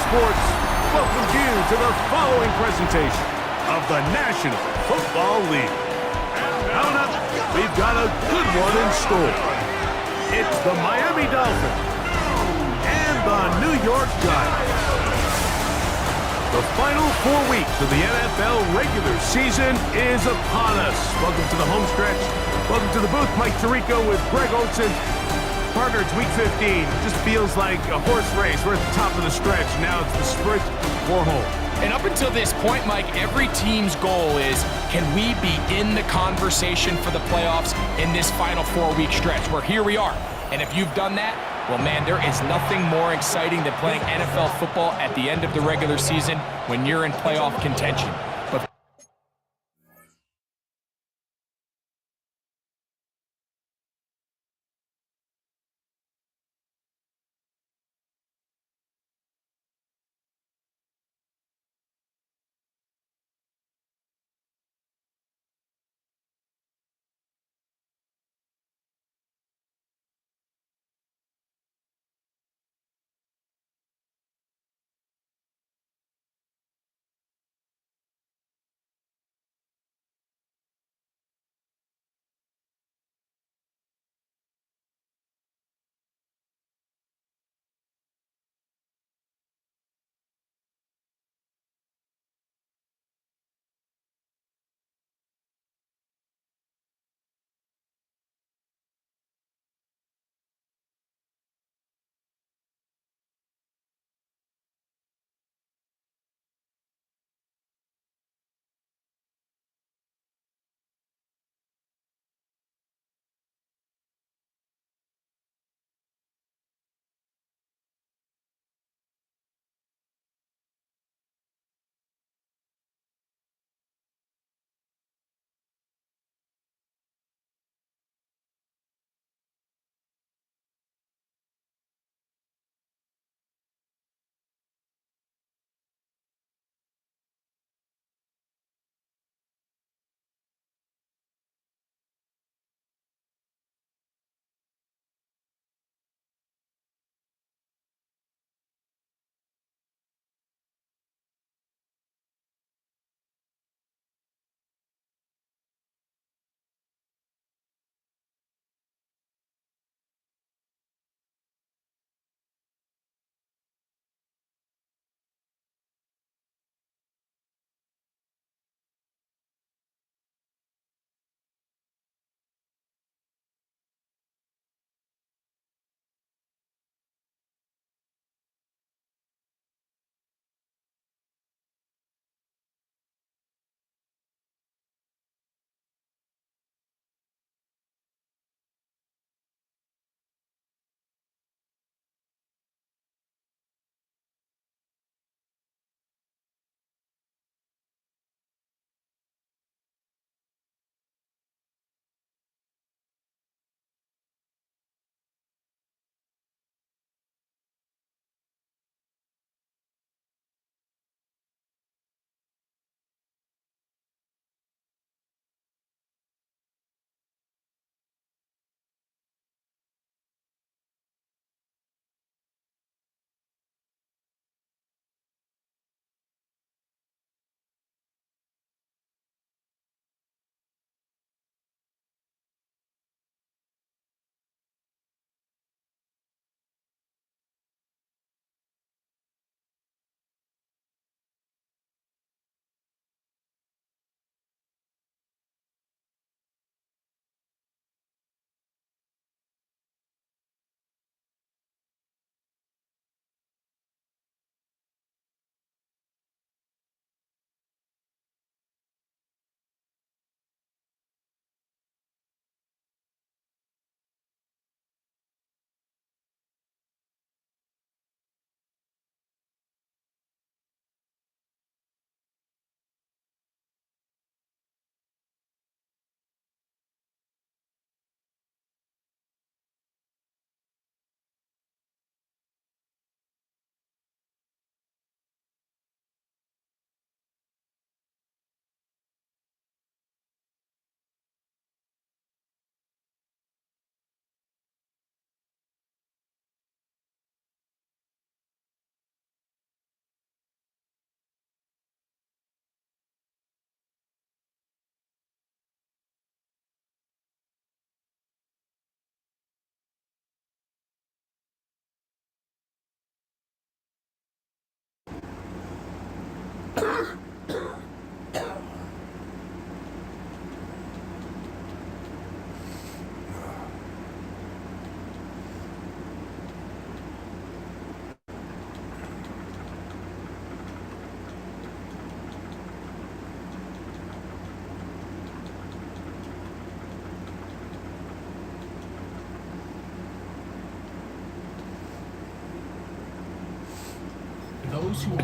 Sports welcomes you to the following presentation of the National Football League. Coming up, we've got a good one in store. It's the Miami Dolphins and the New York Giants. The final 4 weeks of the NFL regular season is upon us. Welcome to the home stretch. Welcome to the booth. Mike Tirico with Greg Olsen. Partner, it's week 15. It just feels like a horse race. We're at the top of the stretch. Now it's the sprint for home. And up until this point, Mike, every team's goal is, can we be in the conversation for the playoffs in this final 4-week stretch? Where here we are. And if you've done that, Well, man, there is nothing more exciting than playing NFL football at the end of the regular season when you're in playoff contention. But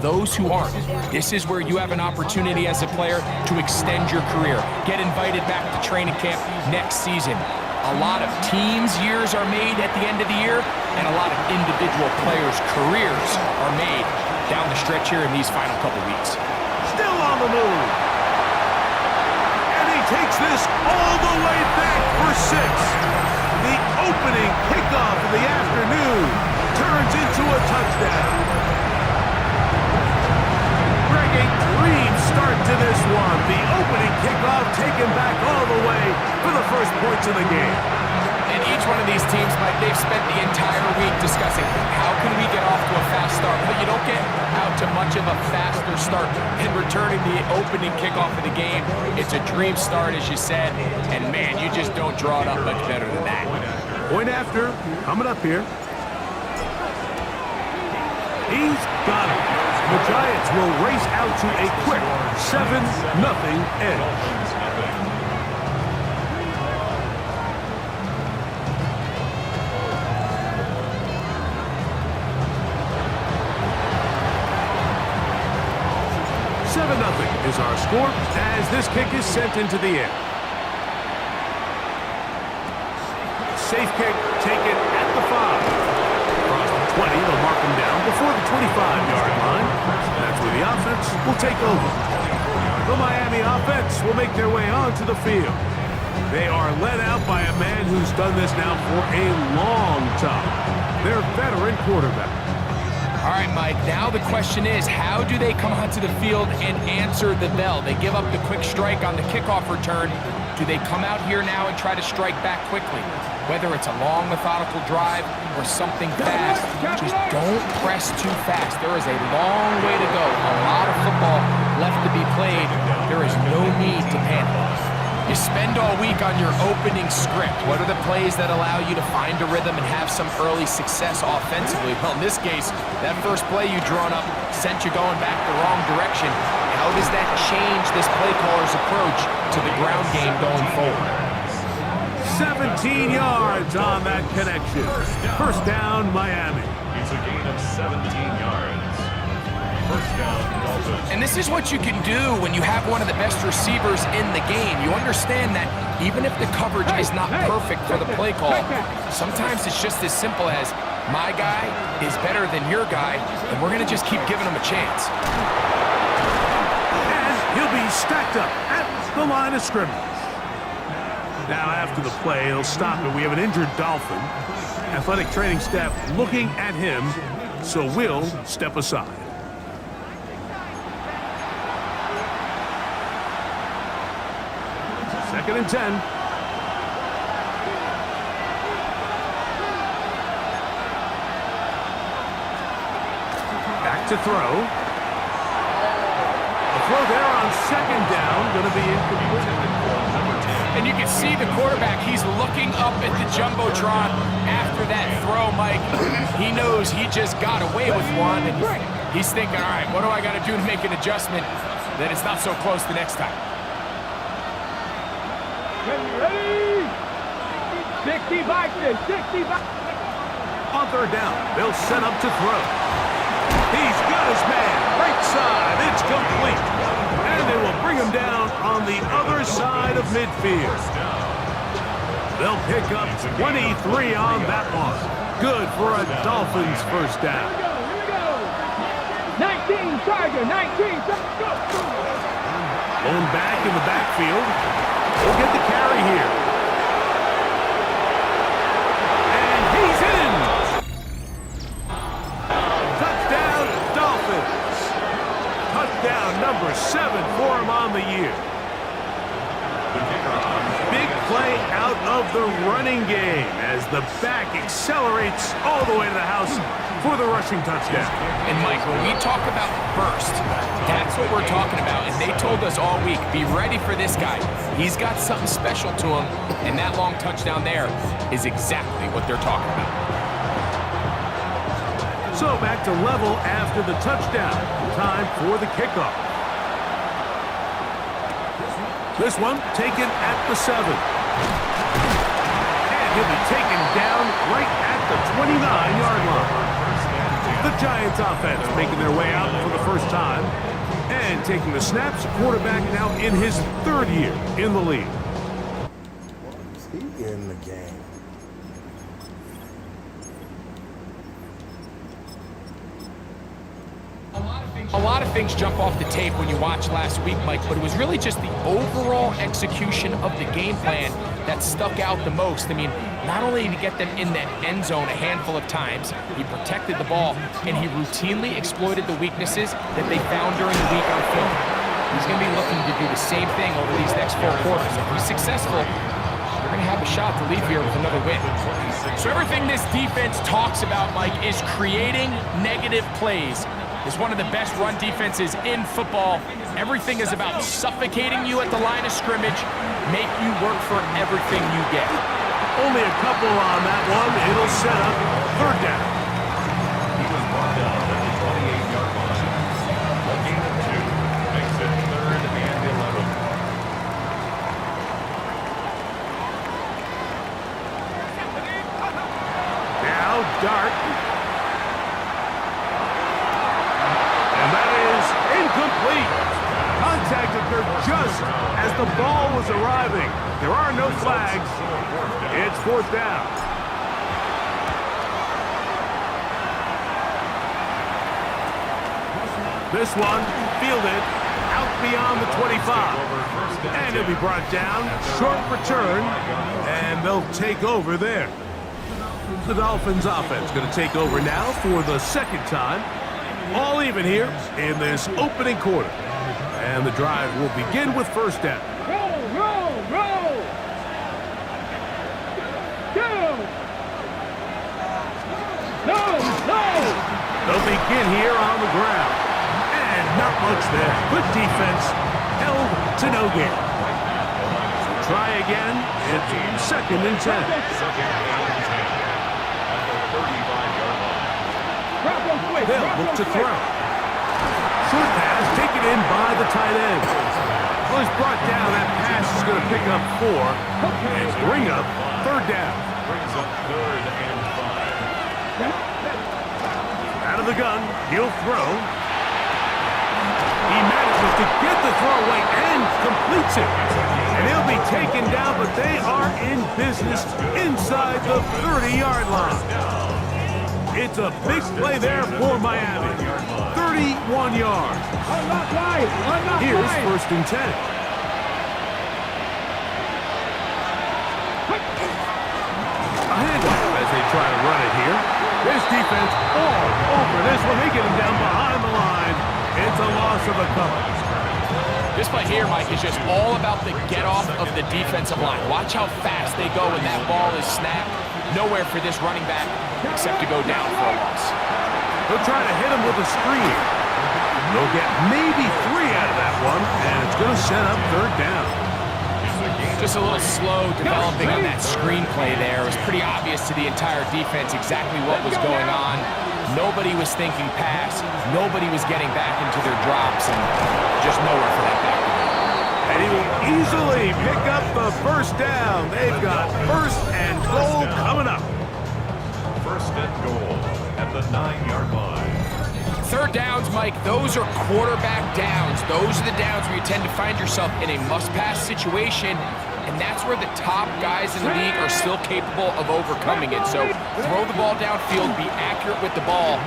those who aren't. This is where you have an opportunity as a player to extend your career, get invited back to training camp next season. A lot of teams' years are made at the end of the year, and a lot of individual players' careers are made down the stretch here in these final couple weeks. Still on the move. And he takes this all the way back for 6. The opening kickoff of the afternoon turns into a touchdown. Greg, a dream start to this one. The opening kickoff taken back all the way for the first points of the game. And each one of these teams, Mike, they've spent the entire week discussing how can we get off to a fast start. But you don't get out to much of a faster start in returning the opening kickoff of the game. It's a dream start, as you said. And, man, you just don't draw it up much better than that. Point after, coming up here. He's got it. The Giants will race out to a quick 7-0 edge. Is our score as this kick is sent into the air. Safe kick taken at the 5. Across the 20, they'll mark him down before the 25-yard line. That's where the offense will take over. The Miami offense will make their way onto the field. They are led out by a man who's done this now for a long time. Their veteran quarterback. All right, Mike, now the question is, how do they come onto the field and answer the bell? They give up the quick strike on the kickoff return. Do they come out here now and try to strike back quickly? Whether it's a long, methodical drive or something fast, just don't press too fast. There is a long way to go. A lot of football left to be played. There is no need to panic. You spend all week on your opening script. What are the plays that allow you to find a rhythm and have some early success offensively? Well, in this case, that first play you drawn up sent you going back the wrong direction. How does that change this play caller's approach to the ground game going forward? 17 yards on that connection. First down, Miami. It's a gain of 17 yards. First down, Dolphins. And this is what you can do when you have one of the best receivers in the game. You understand that even if the coverage is not perfect for the play call, sometimes it's just as simple as my guy is better than your guy, and we're going to just keep giving him a chance. And he'll be stacked up at the line of scrimmage. Now after the play, he'll stop it. We have an injured Dolphin. Athletic training staff looking at him, so we'll step aside. Second and 10. Back to throw. The throw there on second down, going to be incomplete. And you can see the quarterback, he's looking up at the Jumbotron after that throw, Mike. He knows he just got away with one, and he's thinking, all right, what do I got to do to make an adjustment that it's not so close the next time? Ready? 65. On third down, they'll set up to throw. He's got his man, right side, it's complete. And they will bring him down on the other side of midfield. They'll pick up 23 on that one. Good for a Dolphins first down. Here we go. 19 Charger, 19 Charger. Blown back in the backfield. We'll get the carry here. And he's in. Touchdown, Dolphins. Touchdown number 7 for him on the year. Big play out of the running game as the back accelerates all the way to the house for the rushing touchdown. And Mike, when we talk about burst, that's what we're talking about. And they told us all week, be ready for this guy. He's got something special to him, and that long touchdown there is exactly what they're talking about. So back to level after the touchdown. Time for the kickoff. This one taken at the 7. And he'll be taken down right at the 29-yard line. The Giants offense making their way out for the first time. And taking the snaps, quarterback now in his third year in the league. Is he in the game? A lot of things jump off the tape when you watch last week, Mike, but it was really just the overall execution of the game plan that stuck out the most. I mean, not only did he get them in the end zone a handful of times, he protected the ball, and he routinely exploited the weaknesses that they found during the week on film. He's going to be looking to do the same thing over these next 4 quarters. If he's successful, they're going to have a shot to leave here with another win. So everything this defense talks about, Mike, is creating negative plays. It's one of the best run defenses in football. Everything is about suffocating you at the line of scrimmage, make you work for everything you get. Only a couple on that one. It'll set up third down. He was brought down at the 28-yard line. A gain of 2 makes it 3rd and 11. Now Dart. And that is incomplete. Contact occurred just as the ball was arriving. There are no flags. It's 4th down. This one fielded out beyond the 25. And it'll be brought down. Short return. And they'll take over there. The Dolphins offense going to take over now for the second time. All even here in this opening quarter. And the drive will begin with first down. Roll! Go! No! They'll begin here on the ground. And not much there. Good defense. Held to no gain. So try again. It's 2nd and 10. 2nd and 10. At the 35-yard line. They'll look to throw. Short pass taken in by the tight end. Well, he's brought down. That pass is going to pick up 4 and bring up third down. Brings up 3rd and 5. Out of the gun, he'll throw. He manages to get the throw away and completes it. And he'll be taken down, but they are in business inside the 30-yard line. It's a big play there for Miami. 31 yards. Here's 1st and 10. A handoff as they try to run it here. This defense all over this one. They get him down behind the line. It's a loss of a couple. This play here, Mike, is just all about the get-off of the defensive line. Watch how fast they go when that ball is snapped. Nowhere for this running back except to go down for a loss. They'll try to hit him with a screen. They'll get maybe 3 out of that one, and it's going to set up third down. Just a little slow developing on that screenplay there. It was pretty obvious to the entire defense exactly what was going on. Nobody was thinking pass. Nobody was getting back into their drops, and just nowhere for that back. And he will easily pick up the first down. They've got 1st and goal coming up. 1st and goal at the 9-yard line. Third downs, Mike, those are quarterback downs. Those are the downs where you tend to find yourself in a must-pass situation, and that's where the top guys in the league are still capable of overcoming it. So throw the ball downfield, be accurate with the ball.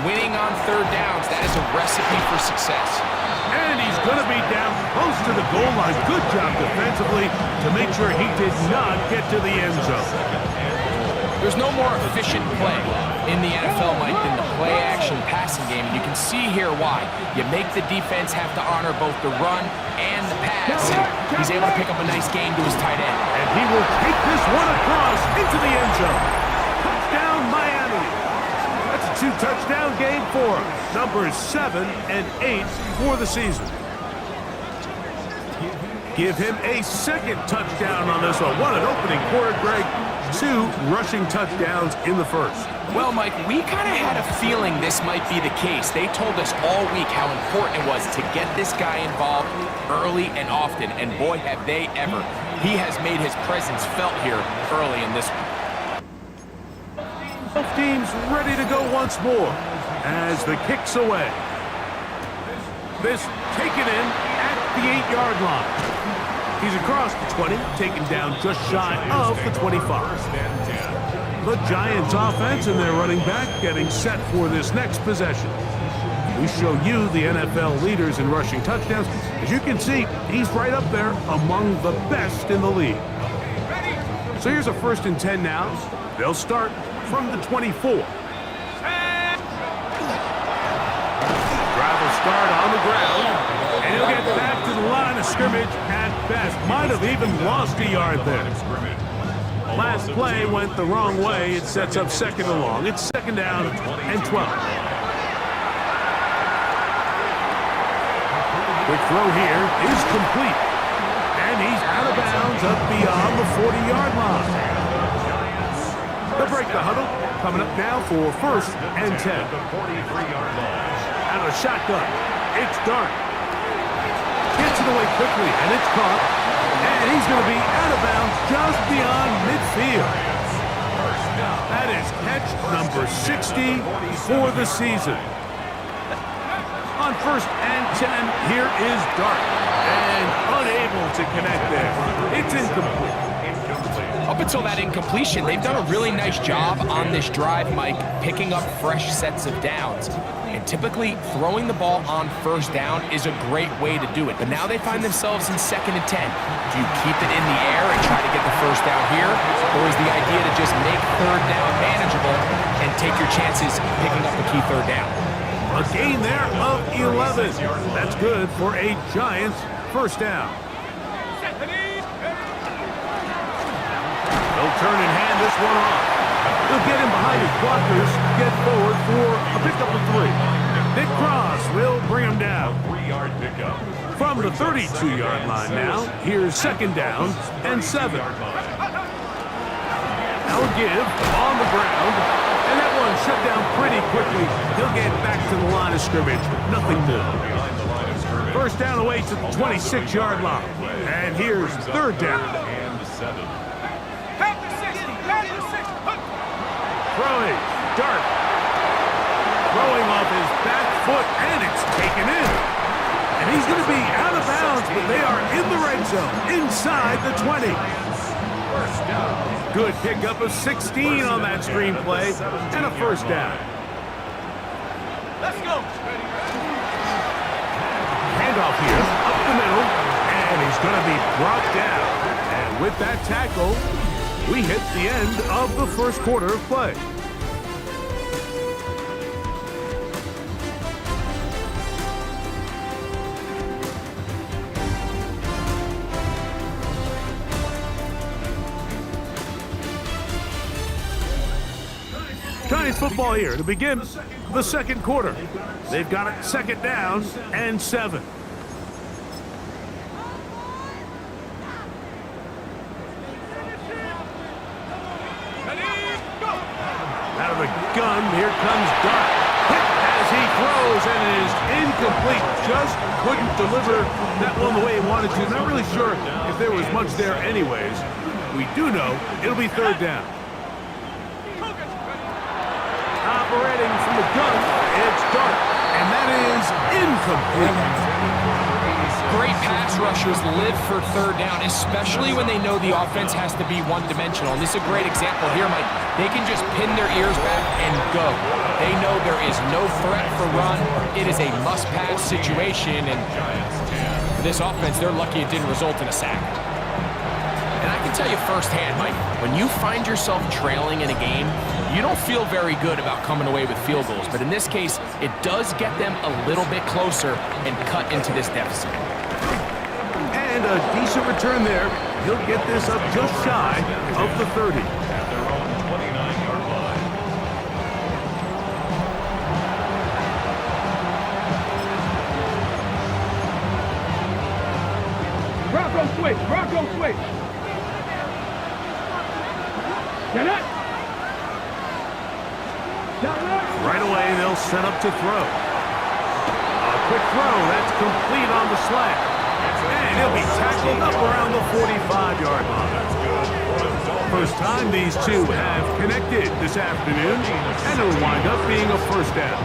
Winning on third downs, that is a recipe for success. And he's going to be down close to the goal line. Good job defensively to make sure he did not get to the end zone. There's no more efficient play in the NFL, Mike, than the play-action passing game. And you can see here why. You make the defense have to honor both the run and the pass. And he's able to pick up a nice gain to his tight end. And he will take this one across into the end zone. Touchdown, Miami. That's a 2-touchdown game for him. Numbers 7 and 8 for the season. Give him a 2nd touchdown on this one. What an opening quarter, Greg. 2 rushing touchdowns in the 1st. Well, Mike, we kind of had a feeling this might be the case. They told us all week how important it was to get this guy involved early and often, and boy, have they ever. He has made his presence felt here early in this one. Both teams ready to go once more. as the kick's away. This taken in at the 8-yard line. He's across the 20, taken down just shy of the 25. The Giants offense and their running back getting set for this next possession. We show you the NFL leaders in rushing touchdowns. As you can see, he's right up there among the best in the league. So here's a 1st and 10 now. They'll start from the 24. Drive will start on the ground, and he'll get back to the line of scrimmage at best. Might have even lost a yard there. Last play went the wrong way. It sets up 2nd and long. It's 2nd down and 12. Quick throw here is complete. And he's out of bounds up beyond the 40-yard line. They'll break the huddle. Coming up now for 1st and 10. Out of shotgun. It's Dart. Gets it away quickly, and it's caught. And he's going to be out of bounds just beyond midfield. That is catch number 60 for the season. On 1st and 10, here is Dart. And unable to connect there. It's incomplete. Up until that incompletion, they've done a really nice job on this drive, Mike, picking up fresh sets of downs. And typically, throwing the ball on 1st down is a great way to do it. But now they find themselves in 2nd and 10. Do you keep it in the air and try to get the 1st down here? Or is the idea to just make 3rd down manageable and take your chances picking up a key 3rd down? A gain there of 11. That's good for a Giants 1st down. They'll turn and hand this one off. They'll get him behind his blockers, get forward for a pickup of 3. Nick Cross will bring him down. 3-yard pickup. From the 32-yard line now, here's 2nd down and 7. Now a give on the ground, and that one shut down pretty quickly. He'll get back to the line of scrimmage. Nothing more. 1st down away to the 26-yard line. And here's 3rd down. And 7. Throwing, Dart. Throwing off his back foot, and it's taken in. And he's going to be out of bounds, but they are in the red zone, inside the 20. Good pickup of 16 on that screenplay, and a 1st down. Let's go. Handoff here, up the middle, and he's going to be brought down. And with that tackle, we hit the end of the 1st quarter of play. Giants football here to begin the 2nd quarter. They've got it 2nd down and 7. Out of the gun, here comes Dart. Hit as he throws, and it is incomplete. Just couldn't deliver that one the way he wanted to. Not really sure if there was much there anyways. We do know it'll be 3rd down. Operating from the gun, it's Dart, and that is incomplete. Great pass rushers live for 3rd down, especially when they know the offense has to be one-dimensional. And this is a great example here, Mike. They can just pin their ears back and go. They know there is no threat for run. It is a must-pass situation, and for this offense, they're lucky it didn't result in a sack. And I can tell you firsthand, Mike, when you find yourself trailing in a game, you don't feel very good about coming away with field goals. But in this case, it does get them a little bit closer and cut into this deficit. And a decent return there. He'll get this up just shy of the 30. At their own 29-yard line. Bronco switch. Bronco switch. Get it. Right away, they'll set up to throw. A quick throw. That's complete on the slant. And he'll be tackled up around the 45-yard line. First time these two have connected this afternoon, and it'll wind up being a 1st down.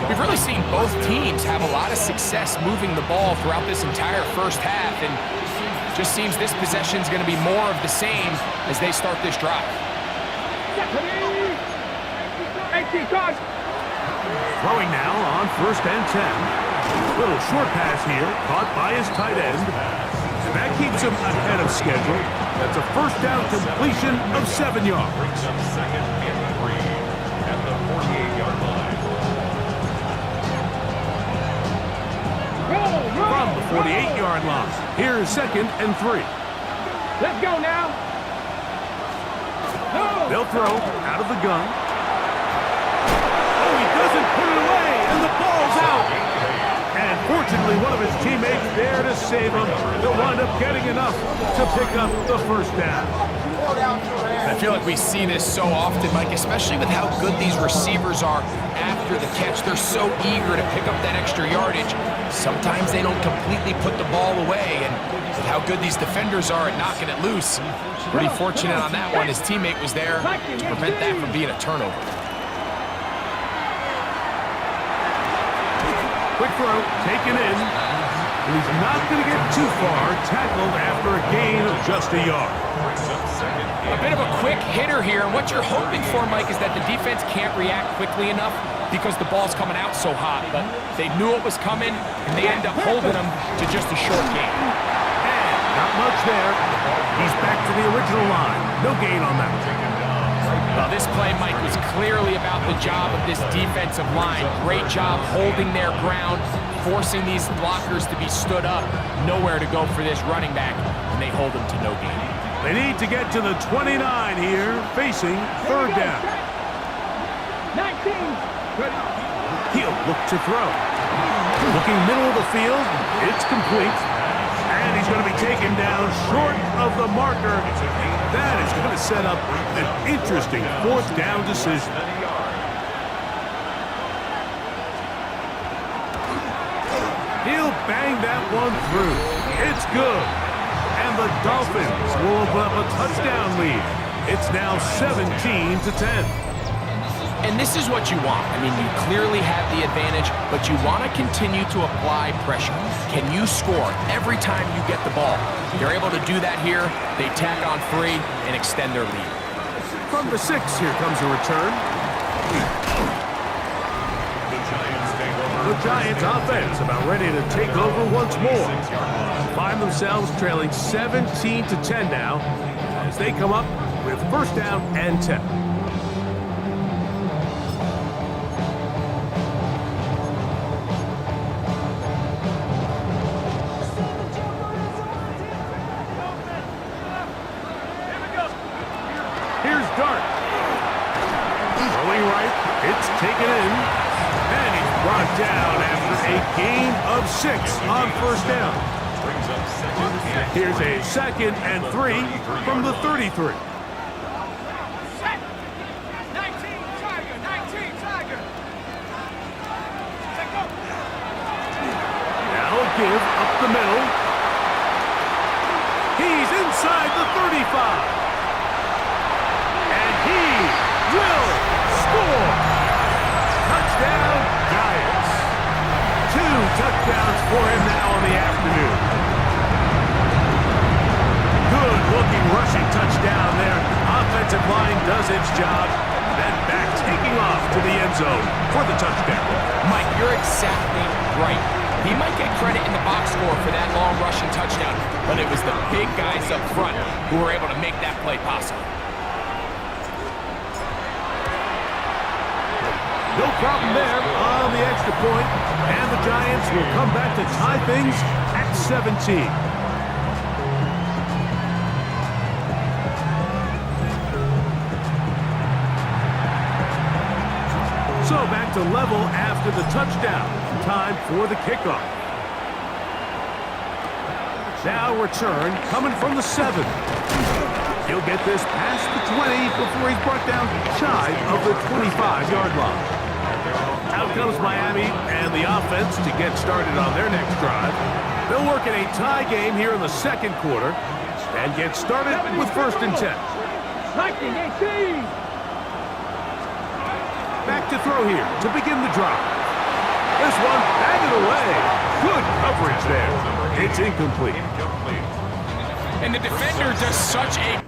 We've really seen both teams have a lot of success moving the ball throughout this entire first half, and just seems this possession is going to be more of the same as they start this drive. Throwing now on 1st and 10. Little short pass here, caught by his tight end. And that keeps him ahead of schedule. That's a first down completion of 7 yards. Brings up 2nd and 3 at the 48-yard line. From the 48-yard line, here's 2nd and 3. Let's go now. They'll throw out of the gun. Oh, he doesn't put it away, and the ball's out. And fortunately, one of his teammates there to save him. They'll wind up getting enough to pick up the first down. I feel like we see this so often, Mike, especially with how good these receivers are after the catch. They're so eager to pick up that extra yardage. Sometimes they don't completely put the ball away, and with how good these defenders are at knocking it loose, pretty fortunate on that one. His teammate was there to prevent that from being a turnover. Quick throw, taken in. And he's not going to get too far, tackled after a gain of just a yard. A bit of a quick hitter here, and what you're hoping for, Mike, is that the defense can't react quickly enough because the ball's coming out so hot. But they knew it was coming, and they end up holding them to just a short gain. And not much there. He's back to the original line. No gain on that. Well, this play, Mike, was clearly about the job of this defensive line. Great job holding their ground, forcing these blockers to be stood up. Nowhere to go for this running back, and they hold him to no gain. They need to get to the 29 here, facing 3rd down. 19. He'll look to throw. Looking middle of the field, it's complete. And he's going to be taken down short of the marker. That is going to set up an interesting 4th down decision. He'll bang that one through. It's good. And the Dolphins will open up a touchdown lead. It's now 17-10. And this is what you want. I mean, you clearly have the advantage, but you want to continue to apply pressure. Can you score every time you get the ball? They're able to do that here. They tack on 3 and extend their lead. From the 6, here comes a return. The Giants offense about ready to take over once more. Find themselves trailing 17-10 now as they come up with 1st down and 10. Here's Dart. Throwing right, it's taken in. And he's brought down after a gain of 6 on 1st down. Here's a 2nd and 3 from the 33. Now a give up the middle. He's inside the 35. And he will score. Touchdown, Giants. 2 touchdowns for him now on the afternoon. Good-looking rushing touchdown there. Offensive line does its job. Then back taking off to the end zone for the touchdown. Mike, you're exactly right. He might get credit in the box score for that long rushing touchdown, but it was the big guys up front who were able to make that play possible. No problem there on the extra point, and the Giants will come back to tie things at 17. So back to level after the touchdown. Time for the kickoff. Now return coming from the 7. He'll get this past the 20 before he's brought down shy of the 25-yard line. Out comes Miami and the offense to get started on their next drive. They'll work in a tie game here in the 2nd quarter and get started with 1st and 10. Back to throw here to begin the drive. This one batted away. Good coverage there. It's incomplete. And the defender does such a...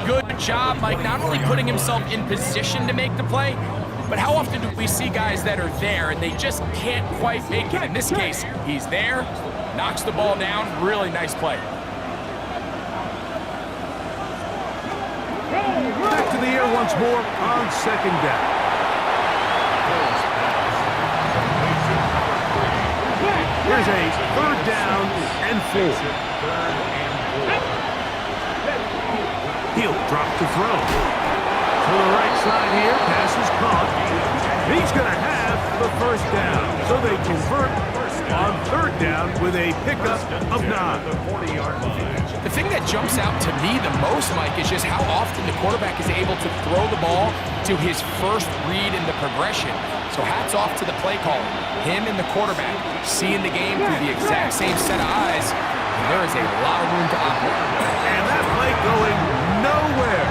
Good job, Mike, not only putting himself in position to make the play, but how often do we see guys that are there and they just can't quite make it? In this case, he's there, knocks the ball down, really nice play. Back to the air once more on second down. Here's a third down and 4. He'll drop to throw. To the right side here, pass is caught. He's going to have the first down. So they convert on third down with a pickup of 9. The thing that jumps out to me the most, Mike, is just how often the quarterback is able to throw the ball to his first read in the progression. So hats off to the play caller. Him and the quarterback seeing the game through the exact same set of eyes. And there is a lot of room to operate. And that play going nowhere.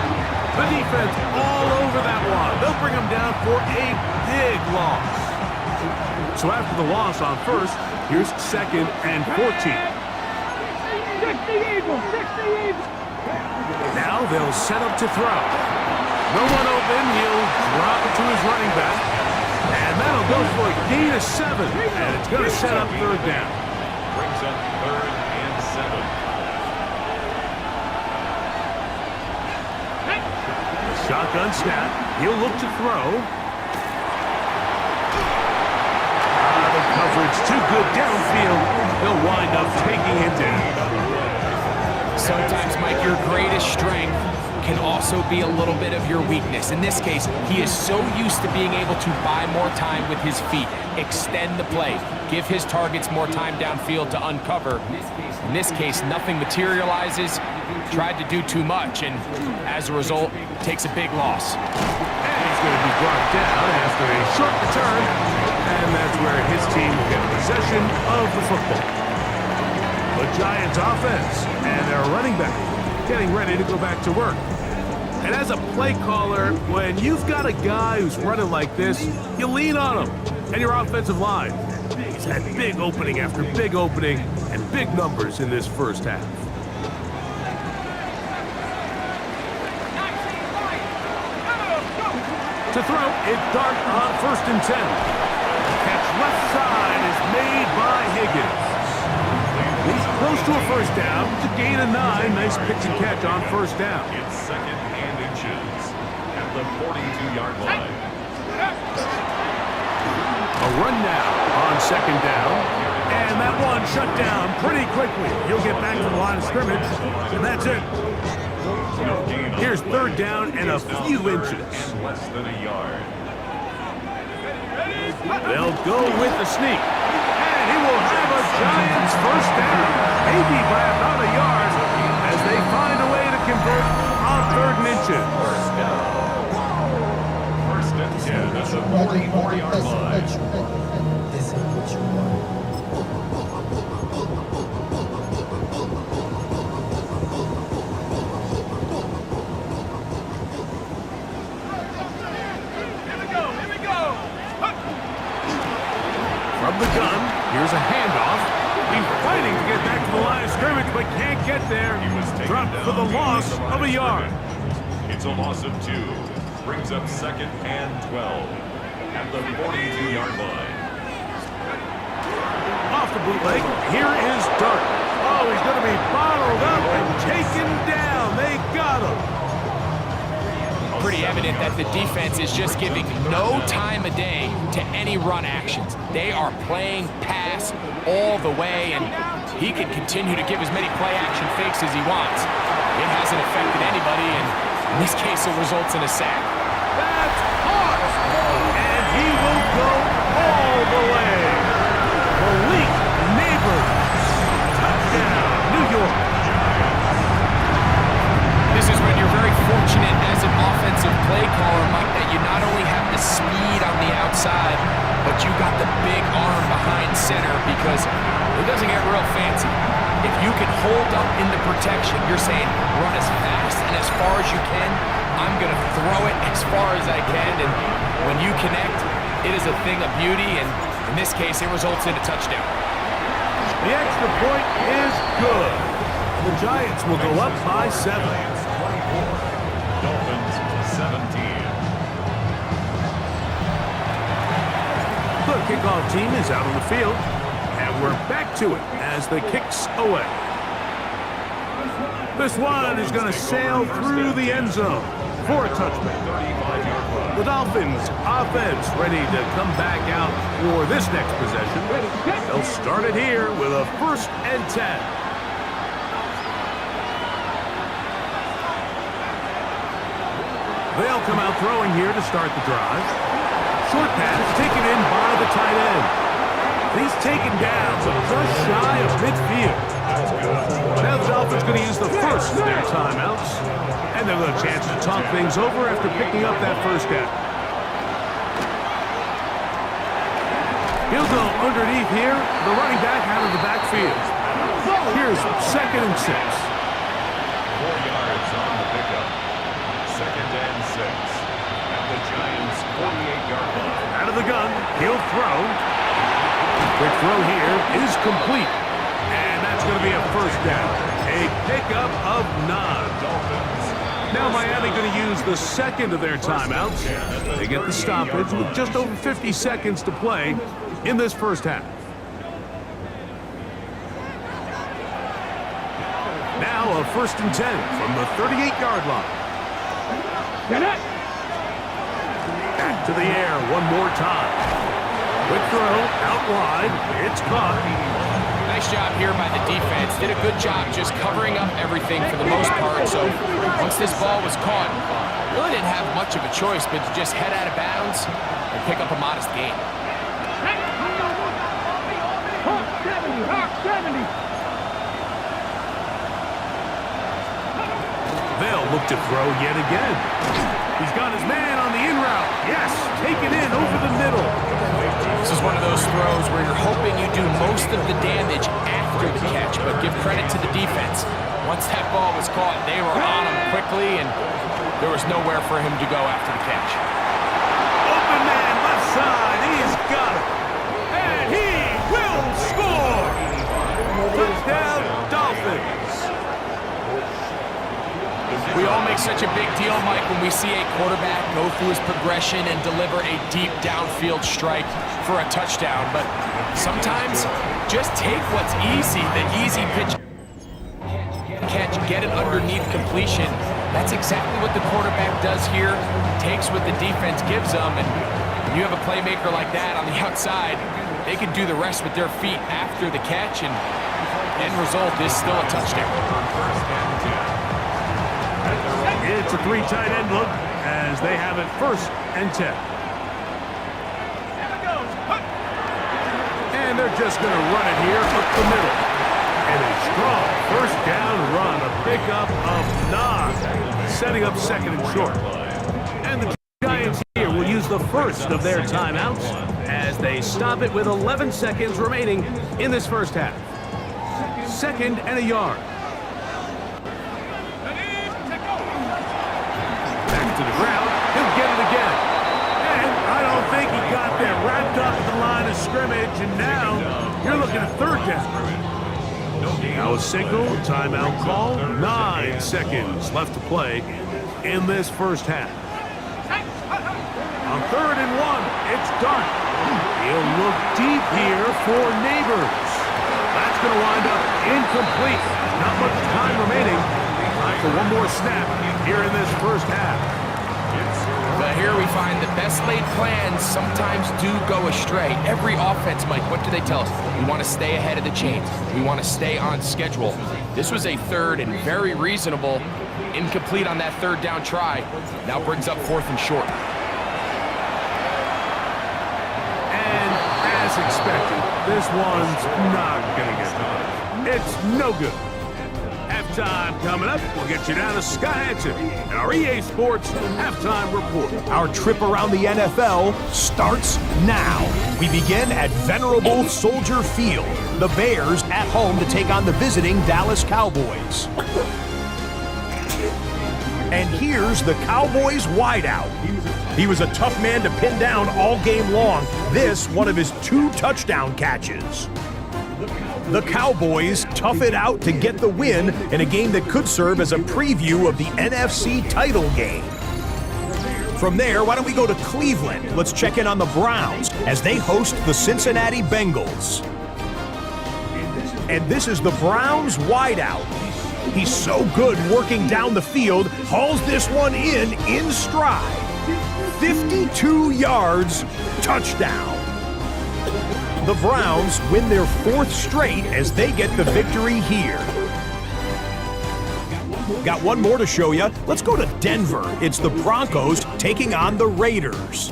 The defense all over that one. They'll bring him down for a big loss. So after the loss on first, here's second and 14. 60 Eagles, 60 Eagles. Now they'll set up to throw. No one open. He'll drop it to his running back. And that'll go for a gain of 7. And it's going to set up third down. Brings up 3rd and 7. Shotgun snap. He'll look to throw. The coverage too good downfield. They'll wind up taking it down. Sometimes, Mike, your greatest strength can also be a little bit of your weakness. In this case, he is so used to being able to buy more time with his feet, extend the play, give his targets more time downfield to uncover. In this case, nothing materializes, tried to do too much, and as a result, takes a big loss. And he's going to be brought down after a short return, and that's where his team will get possession of the football. The Giants offense and their running back getting ready to go back to work. And as a play caller, when you've got a guy who's running like this, you lean on him and your offensive line. He's had big opening after big opening and big numbers in this first half. To throw, it's Dart on 1st and 10. Catch left side is made by Higgins. He's close to a first down. It's a gain of 9. Nice pitch and catch on 1st down. It's 2nd and inches at the 42-yard line. A run now on 2nd down. And that one shut down pretty quickly. He'll get back to the line of scrimmage, and that's it. Here's 3rd down and a few inches. And less than a yard. They'll go with the sneak. And he will have a Giants first down, maybe by about a yard, as they find a way to convert on 3rd and inches. First down. 1st and 10 at the 44-yard line. This ain't what you want. From the gun, here's a handoff. He's fighting to get back to the line of scrimmage, but can't get there. He was taken Dropped down for the loss behind of a line yard. scrimmage. It's a loss of 2. Brings up 2nd and 12 at the 42-yard line. Off the bootleg, here is Dart. Oh, he's going to be bottled up and taken down. They got him. Pretty evident that the defense is just giving no time of day to any run actions. They are playing pass all the way, and he can continue to give as many play-action fakes as he wants. It hasn't affected anybody, and in this case, it results in a sack. That's hot. And he will go all the way. Malik Neighbors. Touchdown, New York. This is when you're very fortunate as an offensive play caller, Mike, that you not only have the speed on the outside, but you got the big arm behind center, because it doesn't get real fancy. If you can hold up in the protection, you're saying run as fast and as far as you can. I'm going to throw it as far as I can, and when you connect, it is a thing of beauty, and in this case, it results in a touchdown. The extra point is good. The Giants will go up by 7. Dolphins 17. The kickoff team is out on the field, and we're back to it as the kick's away. This one is going to sail through the end zone for a touchback. 35-yard line. The Dolphins offense ready to come back out for this next possession. They'll start it here with a 1st and 10. They'll come out throwing here to start the drive. Short pass taken in by the tight end. He's taken down, but just shy of midfield. Now the Dolphins going to use the first of their timeouts, and they'll have a chance to talk things over after picking up that first down. He'll go underneath here, the running back out of the backfield. Here's 2nd and 6. 4 yards on the pickup. 2nd and 6 at the Giants' 48-yard line. Out of the gun, he'll throw. Quick throw here is complete. And that's going to be a first down. A pickup of 9. Now Miami going to use the second of their timeouts. They get the stoppage with just over 50 seconds to play in this first half. Now a 1st and 10 from the 38-yard line. Back to the air one more time. Quick throw, out wide. It's caught. Nice job here by the defense. Did a good job just covering up everything for the most part. So once this ball was caught, really didn't have much of a choice but to just head out of bounds and pick up a modest gain. Hawk 70, Hawk 70. They'll look to throw yet again. He's got his man on the in route. Yes, take it in over the middle. This is one of those throws where you're hoping you do most of the damage after the catch, but give credit to the defense. Once that ball was caught, they were on him quickly, and there was nowhere for him to go after the catch. Open man left side. He's got it. And he will score. Touchdown, Dolphins. We all make such a big deal, Mike, when we see a quarterback go through his progression and deliver a deep downfield strike for a touchdown. But sometimes, just take what's easy, the easy pitch catch, get it underneath completion. That's exactly what the quarterback does here, takes what the defense gives them, and when you have a playmaker like that on the outside, they can do the rest with their feet after the catch, and end result is still a touchdown. It's a three tight end look as they have it 1st and 10. And they're just going to run it here up the middle. And a strong 1st down run, a pickup of 9, setting up 2nd and short. And the Giants here will use the first of their timeouts as they stop it with 11 seconds remaining in this first half. 2nd and a yard. To the ground, he'll get it again. And I don't think he got there. Wrapped up at the line of scrimmage, and now you're looking at 3rd down. Now a signal, timeout call, 9 seconds left to play in this first half. On 3rd and 1, it's done. He'll look deep here for Neighbors. That's going to wind up incomplete. Not much time remaining. Time for one more snap here in this first half. But here we find the best laid plans sometimes do go astray. Every offense, Mike, what do they tell us? We want to stay ahead of the chains. We want to stay on schedule. This was a 3rd and very reasonable. Incomplete on that 3rd down try. Now brings up 4th and short. And as expected, this one's not going to get done. It's no good. Halftime coming up. We'll get you down to Skyaxon and our EA Sports Halftime Report. Our trip around the NFL starts now. We begin at Venerable Soldier Field. The Bears at home to take on the visiting Dallas Cowboys. And here's the Cowboys wideout. He was a tough man to pin down all game long. This, one of his 2 touchdown catches. The Cowboys tough it out to get the win in a game that could serve as a preview of the NFC title game. From there, why don't we go to Cleveland? Let's check in on the Browns as they host the Cincinnati Bengals. And this is the Browns wideout. He's so good working down the field, hauls this one in stride. 52 yards, touchdown. The Browns win their 4th straight as they get the victory here. Got one more to show you. Let's go to Denver. It's the Broncos taking on the Raiders.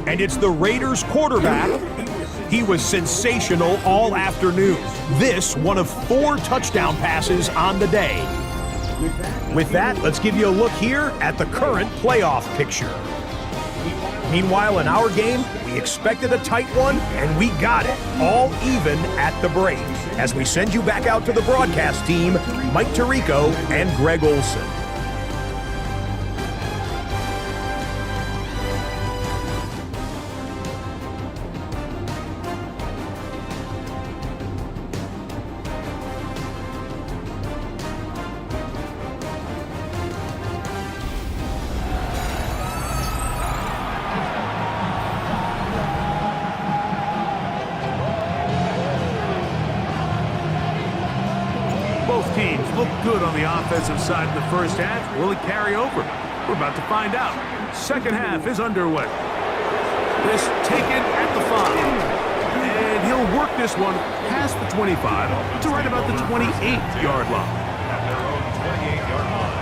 And it's the Raiders quarterback. He was sensational all afternoon. This, one of 4 touchdown passes on the day. With that, let's give you a look here at the current playoff picture. Meanwhile, in our game, we expected a tight one, and we got it, all even at the break. As we send you back out to the broadcast team, Mike Tirico and Greg Olson. Both teams look good on the offensive side in the first half. Will it carry over? We're about to find out. Second half is underway. This taken at the 5. And and he'll work this one past the 25 to right about the 28-yard line. At their own 28-yard line.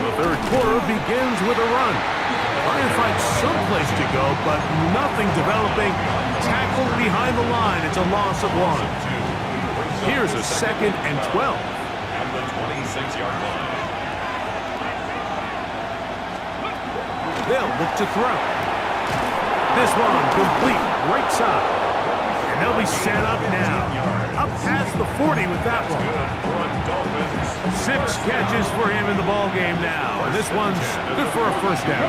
The third quarter begins with a run. Trying to find someplace to go, but nothing developing. Tackled behind the line. It's a loss of 1. Here's a 2nd and 12. At the 26-yard line. They'll look to throw. This one complete, right side. And they'll be set up now. Up past the 40 with that one. 6 catches for him in the ball game now. And this one's good for a first down.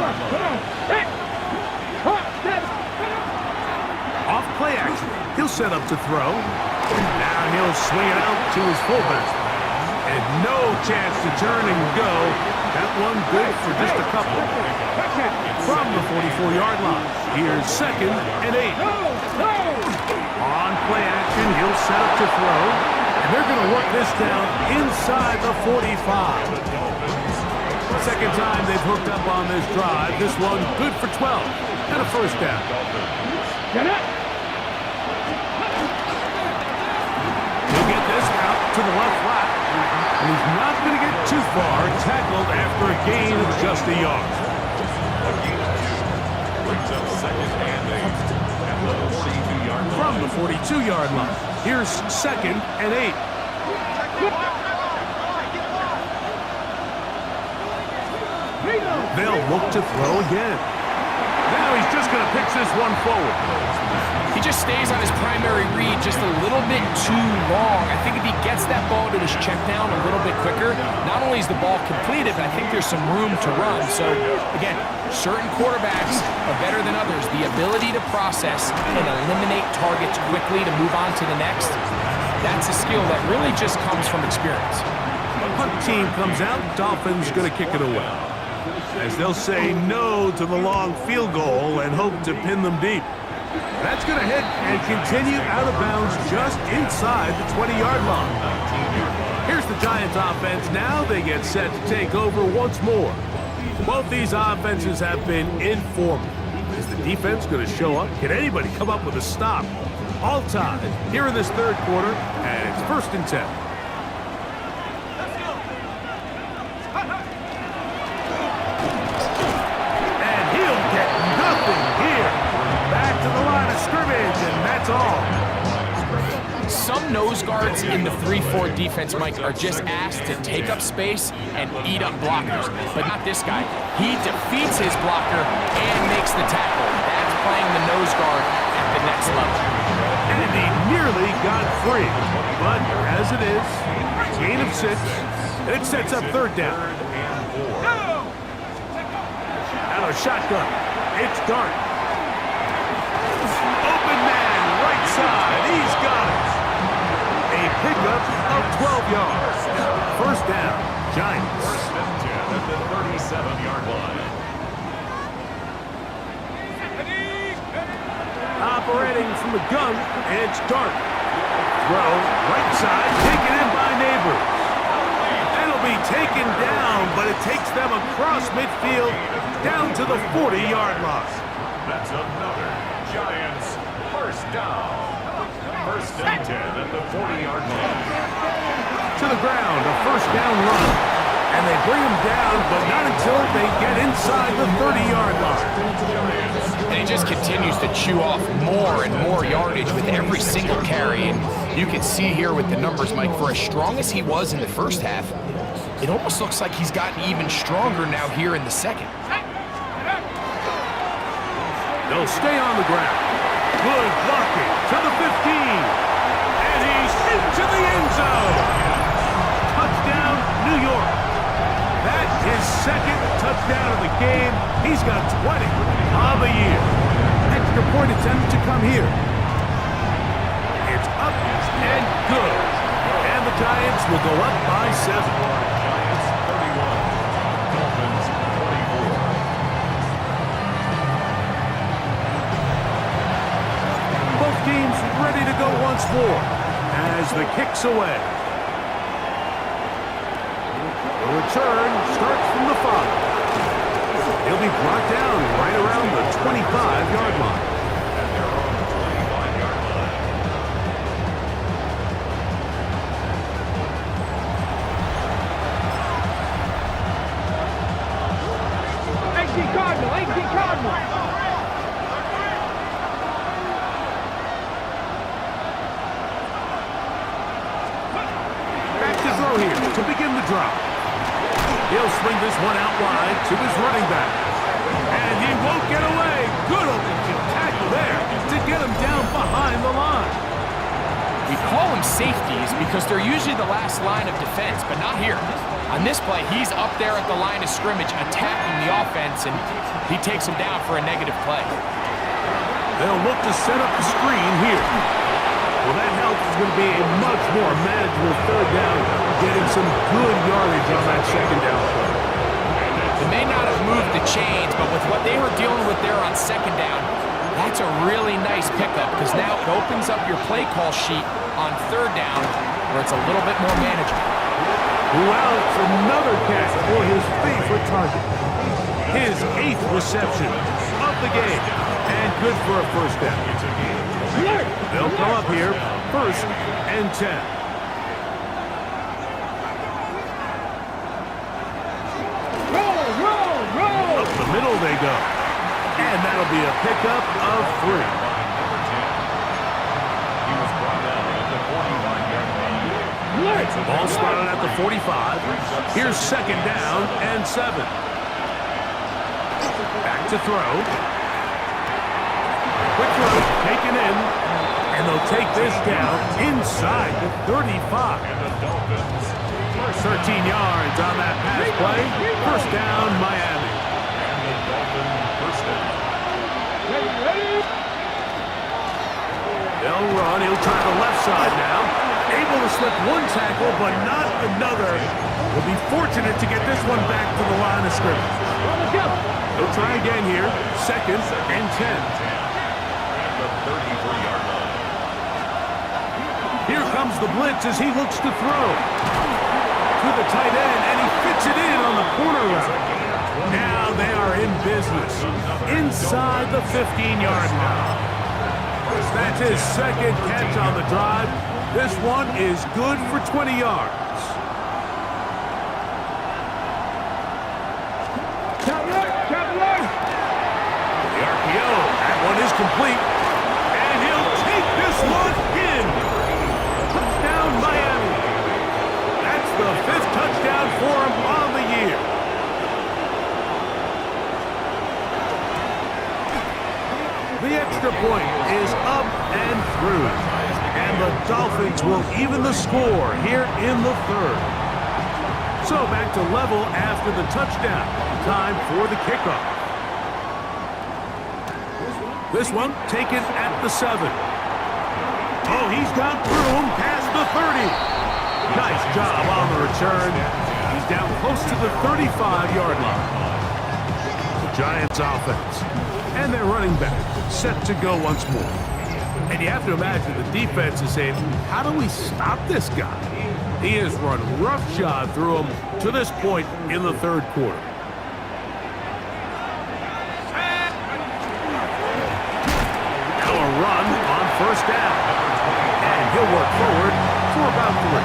Off play action. He'll set up to throw. Now he'll swing it out to his fullback. And no chance to turn and go. That one good for just a couple. From the 44-yard line. Here's 2nd and 8. On play action, he'll set up to throw. And they're going to work this down inside the 45. Second time they've hooked up on this drive. This one good for 12 and a first down. He'll get this out to the left flat. And he's not going to get too far. Tackled after a gain of just a yard. Brings up 2nd and 8 at the 42-yard line. From the 42-yard line. Here's 2nd and 8. They'll look to throw again. Now he's just going to pitch this one forward. He just stays on his primary read just a little bit too long. I think if he gets that ball to his check down a little bit quicker, not only is the ball completed, but I think there's some room to run. So, again, certain quarterbacks are better than others. The ability to process and eliminate targets quickly to move on to the next, that's a skill that really just comes from experience. Punt team comes out, Dolphins going to kick it away. As they'll say no to the long field goal and hope to pin them deep. That's going to hit and continue out of bounds just inside the 20-yard line. Here's the Giants offense. Now they get set to take over once more. Both these offenses have been informal. Is the defense going to show up? Can anybody come up with a stop? All tied here in this third quarter, and it's 1st and 10. And he'll get nothing here. Back to the line of scrimmage, and that's all. Some nose guards in the 3-4 defense, Mike, are just asked to take up space and eat up blockers. But not this guy. He defeats his blocker and makes the tackle. That's playing the nose guard at the next level. And he nearly got free. But as it is, gain of 6, and it sets up 3rd down. Out of shotgun, it's Dart. Open man, right side, he's got it. A pickup of 12 yards. First down, Giants. 1st and 10 at the 37-yard line. Operating from the gun, it's Dart. Throw, right side, taken in by Neighbors. That'll be taken down, but it takes them across midfield down to the 40-yard line. That's another Giants first down. 1st and 10 at the 40-yard line. To the ground, a first down run. And they bring him down, but not until they get inside the 30-yard line. And he just continues to chew off more and more yardage with every single carry. And you can see here with the numbers, Mike, for as strong as he was in the first half, it almost looks like he's gotten even stronger now here in the second. They'll stay on the ground. Good blocking to the 15. And he's into the end zone. Touchdown, New York. That is 2nd touchdown of the game. He's got 20 on the year. Extra point attempt to come here. It's up and good. And the Giants will go up by 7. Giants 31, Dolphins 44. go once more as the kick's away. The return starts from the 5. He'll be brought down right around the 25-yard line. And they're on the 25-yard line. 18 Cardinal, 18 Cardinal. Back to throw here to begin the drop. He'll swing this one out wide to his running back. And he won't get away. Good open tackle there to get him down behind the line. We call them safeties because they're usually the last line of defense, but not here. On this play, he's up there at the line of scrimmage attacking the offense, and he takes him down for a negative play. They'll look to set up the screen here. Well, that help is going to be a much more manageable third down, getting some good yardage on that second down play. They may not have moved the chains, but with what they were dealing with there on second down, that's a really nice pickup because now it opens up your play call sheet on third down where it's a little bit more manageable. Well, it's another catch for his favorite target. His 8th reception of the game, and good for a first down. They'll come up here, 1st and 10. Roll. Up the middle they go. And that'll be a pickup of 3. He was brought down at the 45-yard line. Ball spotted at the 45. Here's 2nd down and 7. Back to throw. Quick throw, taken in. And they'll take this down inside the 35. And the Dolphins 13 yards on that pass play. 1st down, Miami. and the Dolphins first down. They'll run. He'll try the left side now. Able to slip one tackle, but not another. Will be fortunate to get this one back to the line of scrimmage. He'll try again here. 2nd and 10. At the 33-yard line. Here comes the blitz as he looks to throw. To the tight end, and he fits it in on the corner route. Now they are in business. Inside the 15-yard line. That's his 2nd catch on the drive. This one is good for 20 yards. Traveler. The RPO, that one is complete. And he'll take this one in. Touchdown, Miami. That's the 5th touchdown for him on the year. The extra point is up and through. And the Dolphins will even the score here in the 3rd. So back to level after the touchdown. Time for the kickoff. This one taken at the 7. Oh, he's got room past the 30. Nice job on the return. He's down close to the 35-yard line. The Giants offense. And their running back set to go once more. And you have to imagine the defense is saying, how do we stop this guy? He has run roughshod through him to this point in the 3rd quarter. Now a run on 1st down. And he'll work forward for about 3.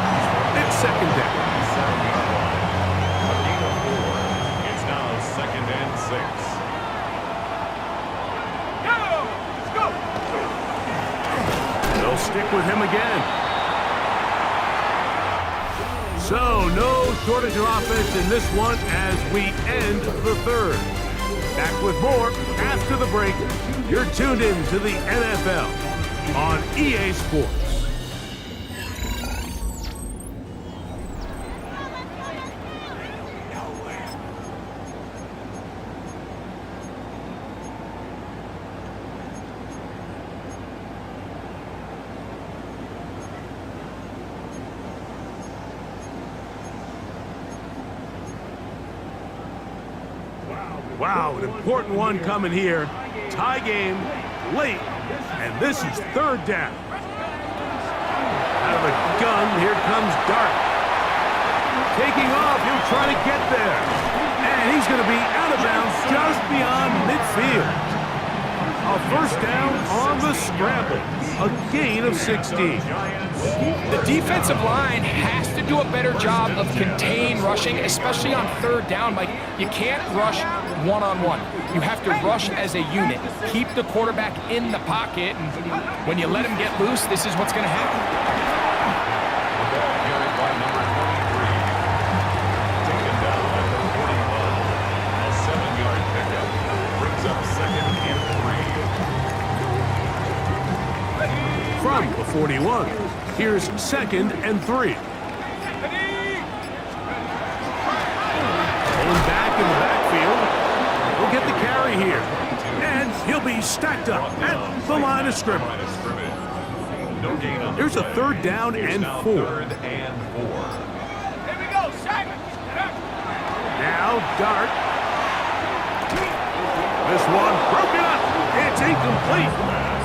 It's 2nd down. A gain of 4. It's now 2nd and 6. They'll stick with him again. So, no shortage of offense in this one as we end the 3rd. Back with more after the break. You're tuned in to the NFL on EA Sports. Wow, an important one coming here. Tie game, late, and this is 3rd down. of a gun. Here comes Dart. Taking off, he'll try to get there. And he's going to be out of bounds just beyond midfield. A first down on the scramble. A gain of 16. The defensive line has to do a better job of contain rushing, especially on third down. Like, you can't rush one-on-one. You have to rush as a unit. Keep the quarterback in the pocket, and when you let him get loose, this is what's going to happen. Carried by number 23. Taken down at the 41. A 7-yard pickup. Brings up second and 3. From the 41, here's second and 3. Pulling back in the backfield. We'll get the carry here. And he'll be stacked up at the line of scrimmage. No gain on the Here's a play. third down Here's and now 4. Third and 4. Here we go, Simon. Now Dart. This one broken up. It's incomplete.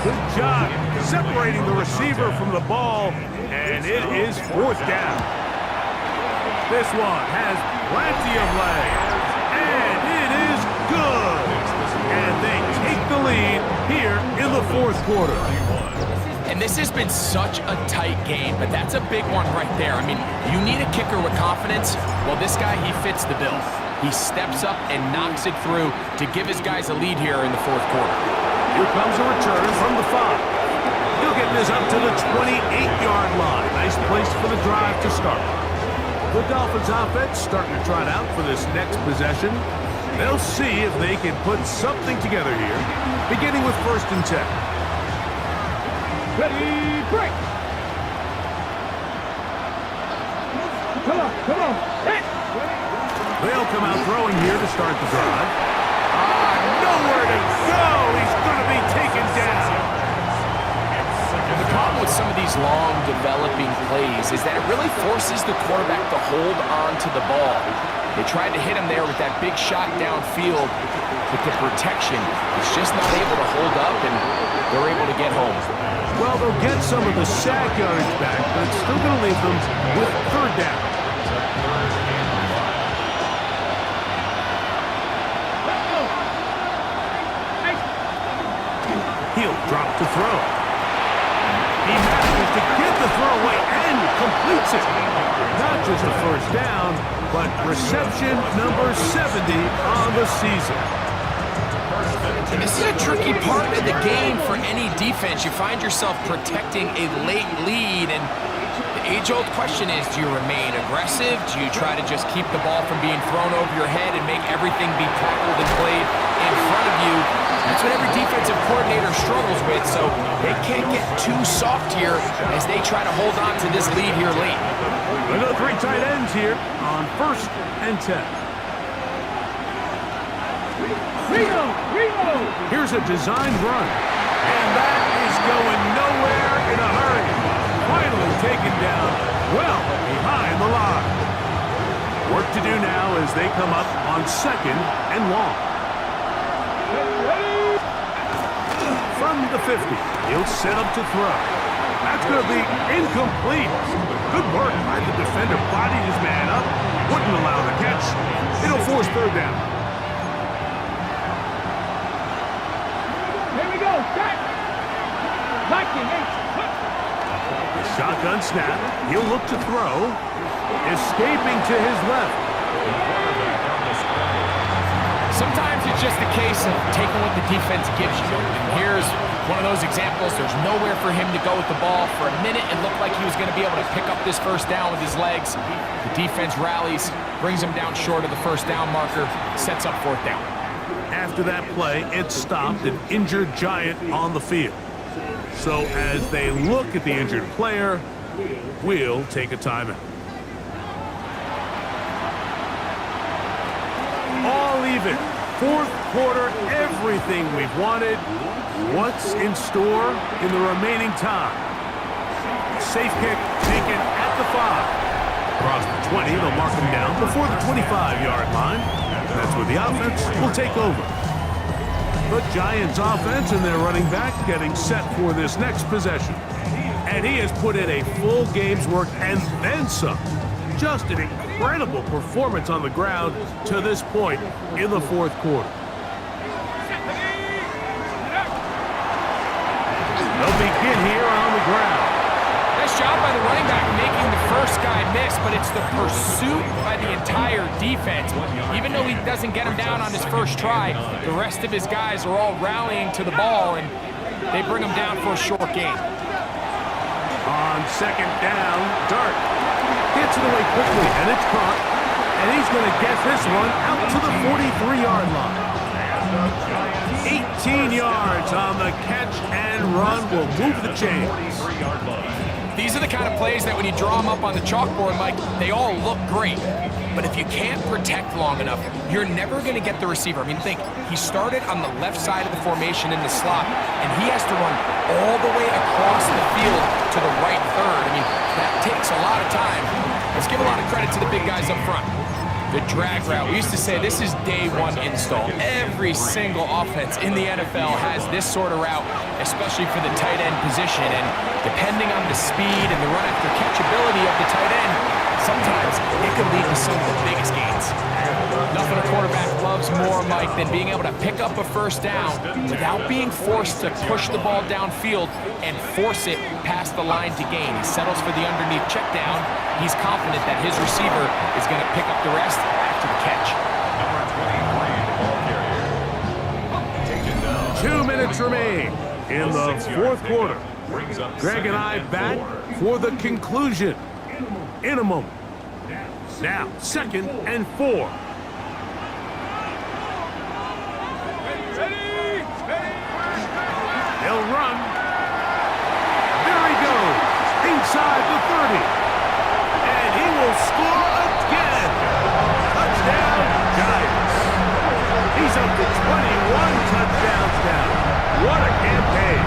Good job separating the receiver from the ball, and it is fourth down. This one has plenty of legs, and it is good. And they take the lead here in the fourth quarter. And this has been such a tight game, but that's a big one right there. I mean, you need a kicker with confidence. Well, this guy, he fits the bill. He steps up and knocks it through to give his guys a lead here in the fourth quarter. Here comes a return from the 5. He'll get this up to the 28-yard line. Nice place for the drive to start. The Dolphins offense starting to trot out for this next possession. They'll see if they can put something together here, beginning with first and 10. Ready, break. Come on, hit. They'll come out throwing here to start the drive. Nowhere to go. He's going to be taken down. And the problem with some of these long developing plays is that it really forces the quarterback to hold on to the ball. They tried to hit him there with that big shot downfield, but the protection is just not able to hold up, and they're able to get home. Well, they'll get some of the sack yardage back, but it's still going to leave them with third down. He'll drop to throw. He manages to get the throw away and completes it. Not just a first down, but reception number 70 on the season. And this is a tricky part of the game for any defense. You find yourself protecting a late lead, and the age-old question is, do you remain aggressive? Do you try to just keep the ball from being thrown over your head and make everything be tackled and played in front of you? That's what every defensive coordinator struggles with, so they can't get too soft here as they try to hold on to this lead here late. Another 3 tight ends here on first and 10. Reno. Here's a designed run, and that is going nowhere in a hurry. Finally taken down well behind the line. Work to do now as they come up on second and long. From the 50, he'll set up to throw. That's going to be incomplete. Good work by the defender, bodied his man up, wouldn't allow the catch. It'll force third down. Here we go, set. Viking, Shotgun snap. He'll look to throw. Escaping to his left. Sometimes it's just a case of taking what the defense gives you. And here's one of those examples. There's nowhere for him to go with the ball. For a minute, it looked like he was going to be able to pick up this first down with his legs. The defense rallies, brings him down short of the first down marker, sets up fourth down. After that play, it stopped an injured Giant on the field. So as they look at the injured player, we'll take a timeout. All even. Fourth quarter, everything we've wanted. What's in store in the remaining time? Safe kick taken at the 5. Across the 20, they'll mark him down before the 25-yard line. That's where the offense will take over. The Giants offense and their running back getting set for this next possession. And he has put in a full game's work and then some. Just an incredible performance on the ground to this point in the fourth quarter. They'll begin here on the ground. Nice job by the running back making the first guy miss, but it's the pursuit by the entire defense. Even though he doesn't get him down on his first try, the rest of his guys are all rallying to the ball, and they bring him down for a short gain. On second down, Dart gets it away quickly, and it's caught. And he's going to get this one out to the 43-yard line. 18 yards on the catch and run will move the chains. These are the kind of plays that when you draw them up on the chalkboard, Mike, they all look great. But if you can't protect long enough, you're never going to get the receiver. I mean, think, he started on the left side of the formation in the slot, and he has to run all the way across the field to the right third. I mean, that takes a lot of time. Let's give a lot of credit to the big guys up front. The drag route, we used to say this is day one install. Every single offense in the NFL has this sort of route, especially for the tight end position. And depending on the speed and the run after catch ability of the tight end, sometimes it could lead to some of the biggest gains. Nothing a quarterback loves more, Mike, than being able to pick up a first down without being forced to push the ball downfield and force it past the line to gain. He settles for the underneath check down. He's confident that his receiver is going to pick up the rest after the catch. Number 23 ball carrier. 2 Taken down. minutes remain in the fourth quarter. Greg and I back for the conclusion in a moment. Now, 2nd and 4. He'll run. There he goes. Inside the 30. And he will score again. Touchdown, Giants. He's up to 21 touchdowns now. What a campaign.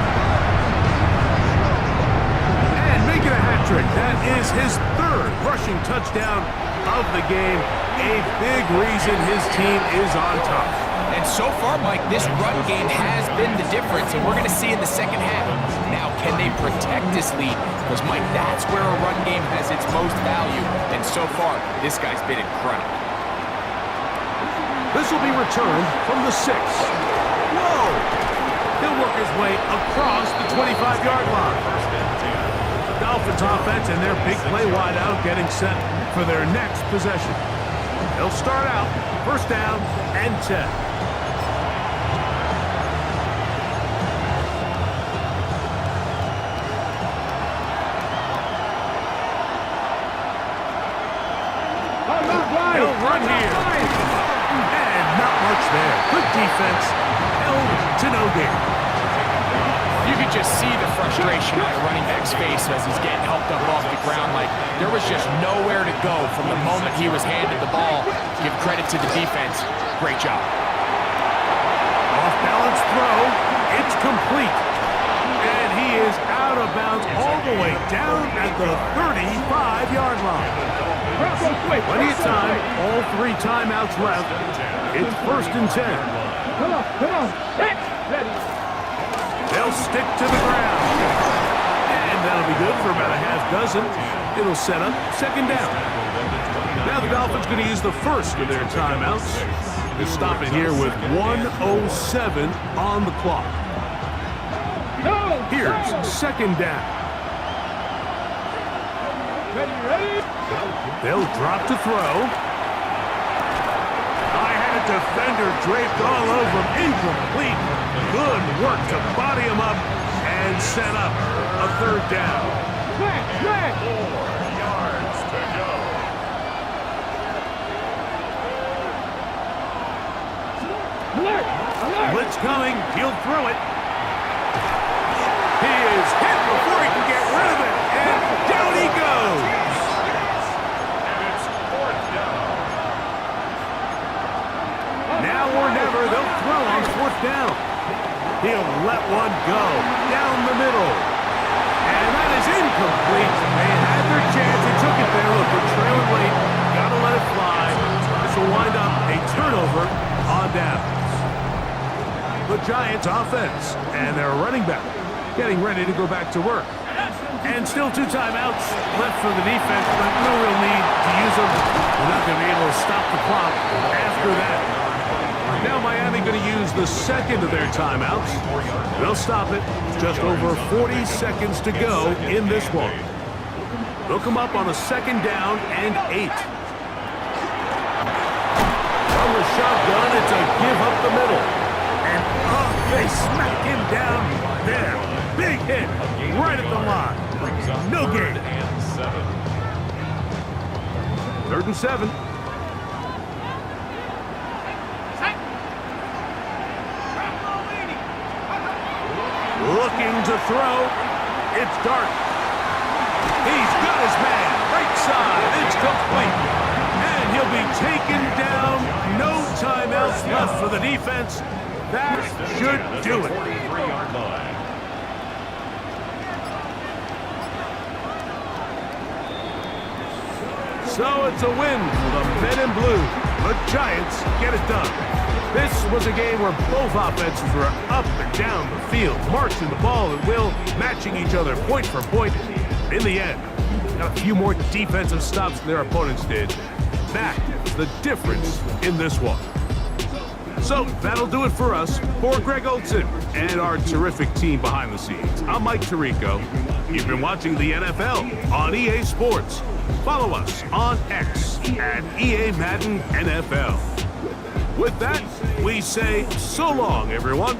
And making a hat trick. That is his 3rd rushing touchdown of the game. A big reason his team is on top. And so far, Mike, this run game has been the difference, and we're going to see in the second half. Now, can they protect this lead? Because, Mike, that's where a run game has its most value. And so far, this guy's been incredible. This will be returned from the 6. Whoa! He'll work his way across the 25-yard line. Dolphins offense and their big play wideout getting set for their next possession. They'll start out first down and 10. He'll run here. And not much there. Good defense. Held to no gain. You could just see the frustration on the running back's face as he's getting helped up off the ground. Like, there was just nowhere to go from the moment he was handed the ball. Give credit to the defense. Great job. Off-balance throw. It's complete. And he is out of bounds all the way down at the 35-yard line. Plenty of time. All 3 timeouts left. It's 1st and 10. Come on. Ready. They'll stick to the ground. And that'll be good for about a half dozen. It'll set up 2nd down. Now the Dolphins going to use the first of their timeouts to stop it here with 1:07 on the clock. Here's 2nd down. Ready. They'll drop to throw. I had a defender draped all over him. Incomplete. Good work to body him up and set up a 3rd down. Flag. 4 yards to go. Alert. Blitz coming. He'll throw it. He is hit before he can get rid of it. And down he goes. And it's 4th down. Now or never, they'll throw on 4th down. He'll let one go down the middle. And that is incomplete. They had their chance. They took it there. Look, they're trailing late. Gotta let it fly. This will wind up a turnover on downs. The Giants offense and their running back getting ready to go back to work. And still 2 timeouts left for the defense, but no real need to use them. They're not going to be able to stop the clock after that. Now Miami going to use the second of their timeouts. They'll stop it. Just over 40 seconds to go in this one. They'll come up on a 2nd down and 8. From the shotgun, it's a give up the middle. And they smack him down there. Big hit right at the line. No gain. 3rd and 7. Looking to throw. It's Dart. He's got his man. Right side. It's complete. And he'll be taken down. No timeouts left for the defense. That should do it. So it's a win for the men in blue. The Giants get it done. This was a game where both offenses were up and down the field, marching the ball at will, matching each other point for point. In the end, got a few more defensive stops than their opponents did. That is the difference in this one. So that'll do it for us. For Greg Olson and our terrific team behind the scenes, I'm Mike Tirico. You've been watching the NFL on EA Sports. Follow us on X at EA Madden NFL. With that, we say so long, everyone.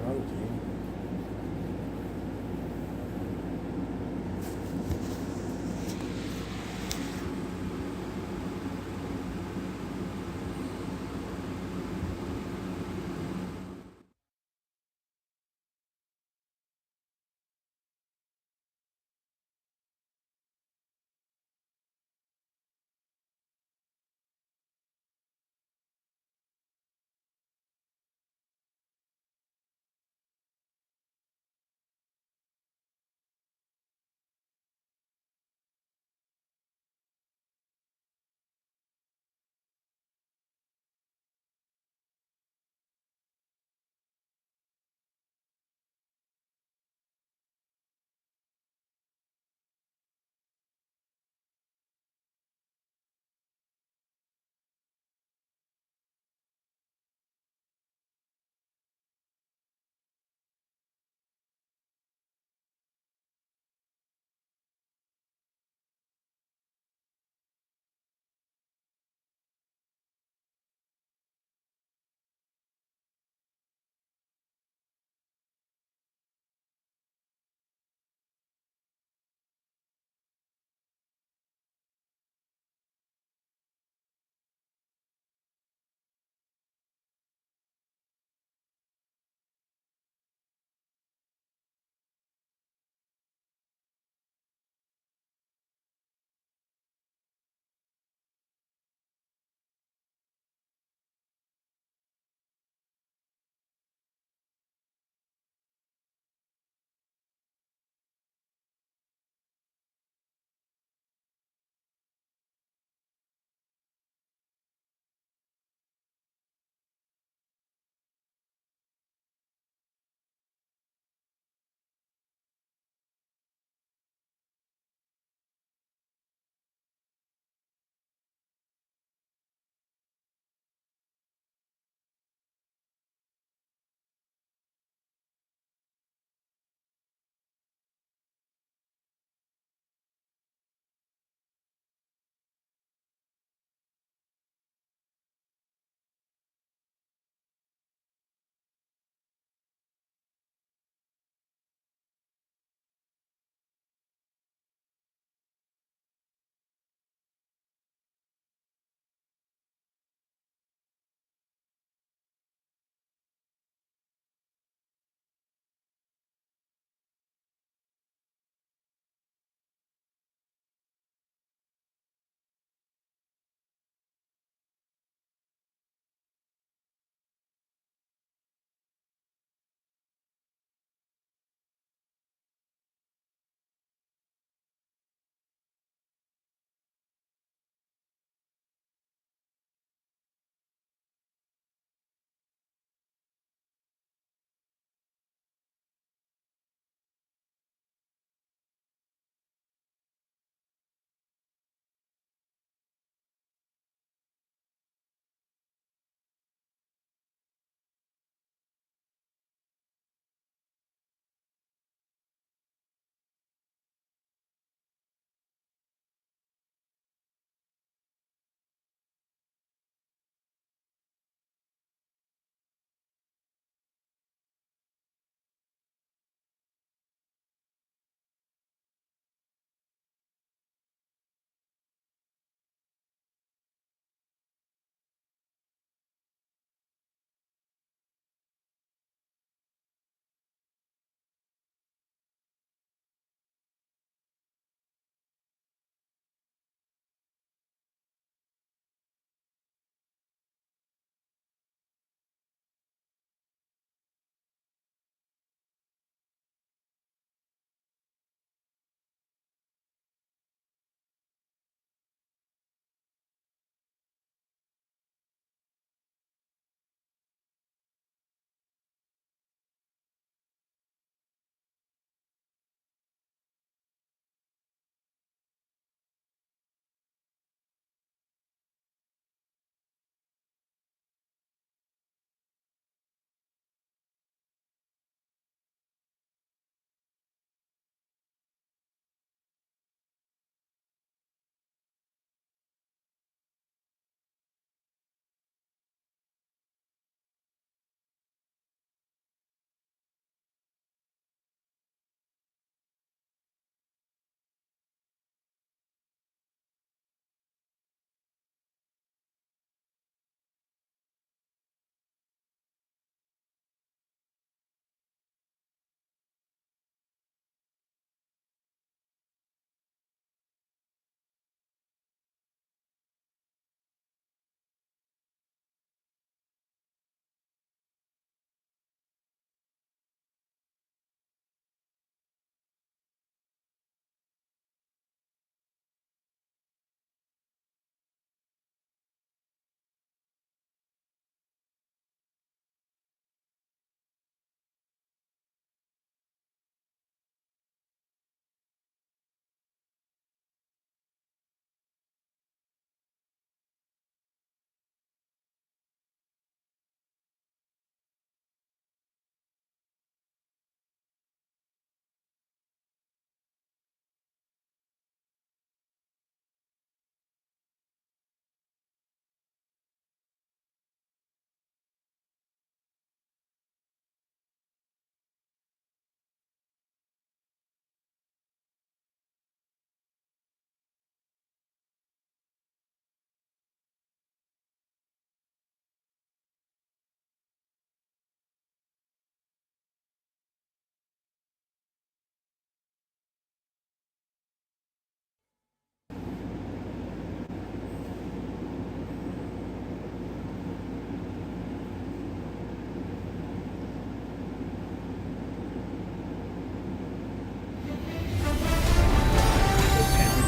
Another team.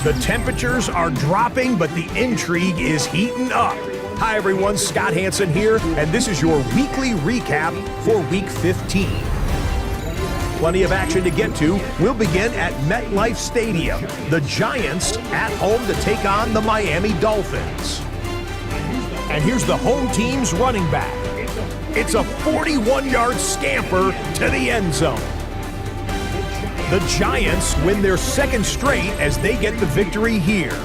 The temperatures are dropping, but the intrigue is heating up. Hi everyone, Scott Hansen here, and this is your weekly recap for Week 15. Plenty of action to get to. We'll begin at MetLife Stadium. The Giants at home to take on the Miami Dolphins. And here's the home team's running back. It's a 41-yard scamper to the end zone. The Giants win their second straight as they get the victory here.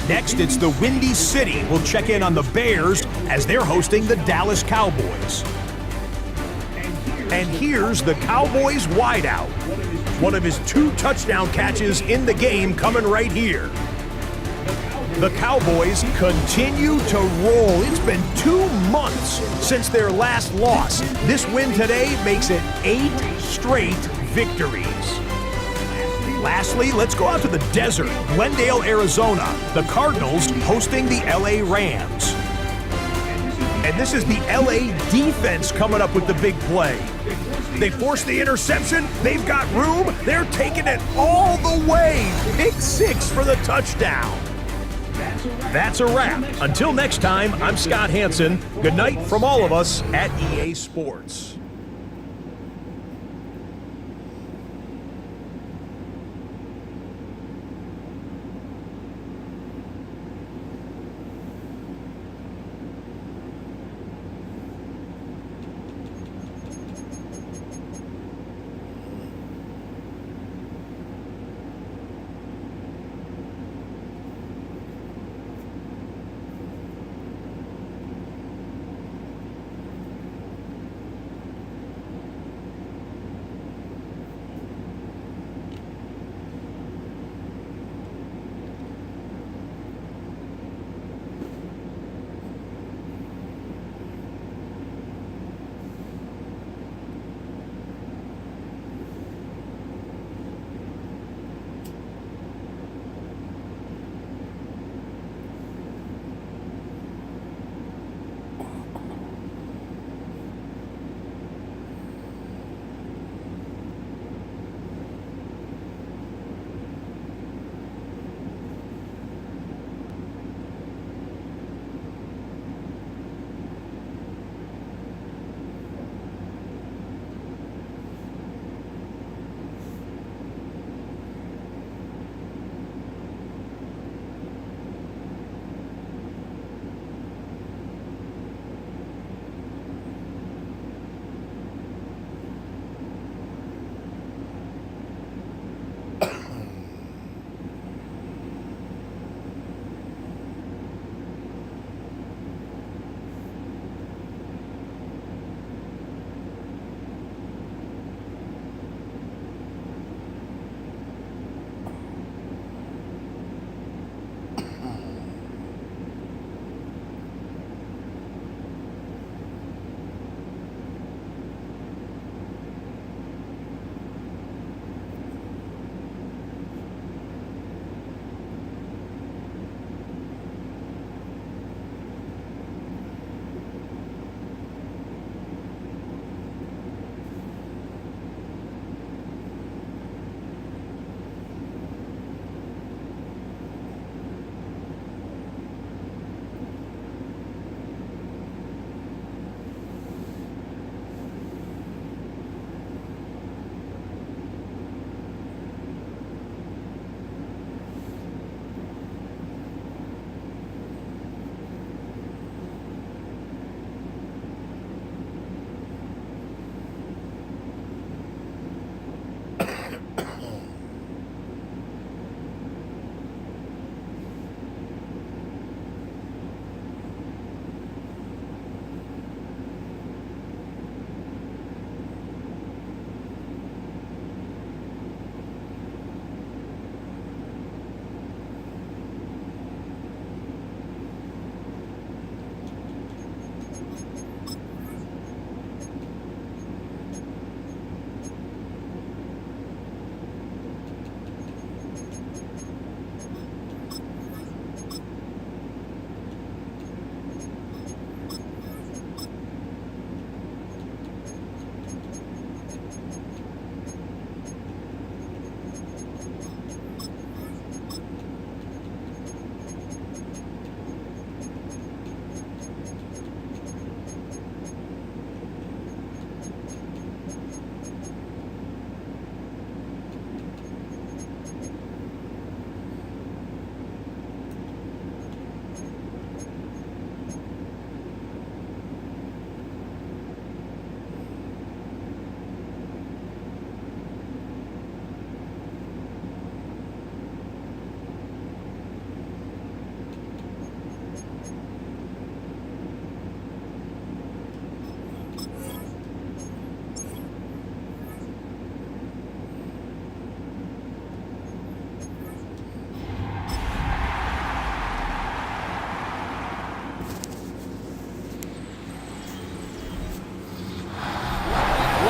Next, it's the Windy City. We'll check in on the Bears as they're hosting the Dallas Cowboys. And here's the Cowboys wideout. One of his 2 touchdown catches in the game coming right here. The Cowboys continue to roll. It's been 2 months since their last loss. This win today makes it 8 straight victories. Lastly, let's go out to the desert, Glendale, Arizona. The Cardinals hosting the LA Rams. And this is the LA defense coming up with the big play. They force the interception. They've got room. They're taking it all the way. Pick 6 for the touchdown. That's a wrap. Until next time, I'm Scott Hansen. Good night from all of us at EA Sports.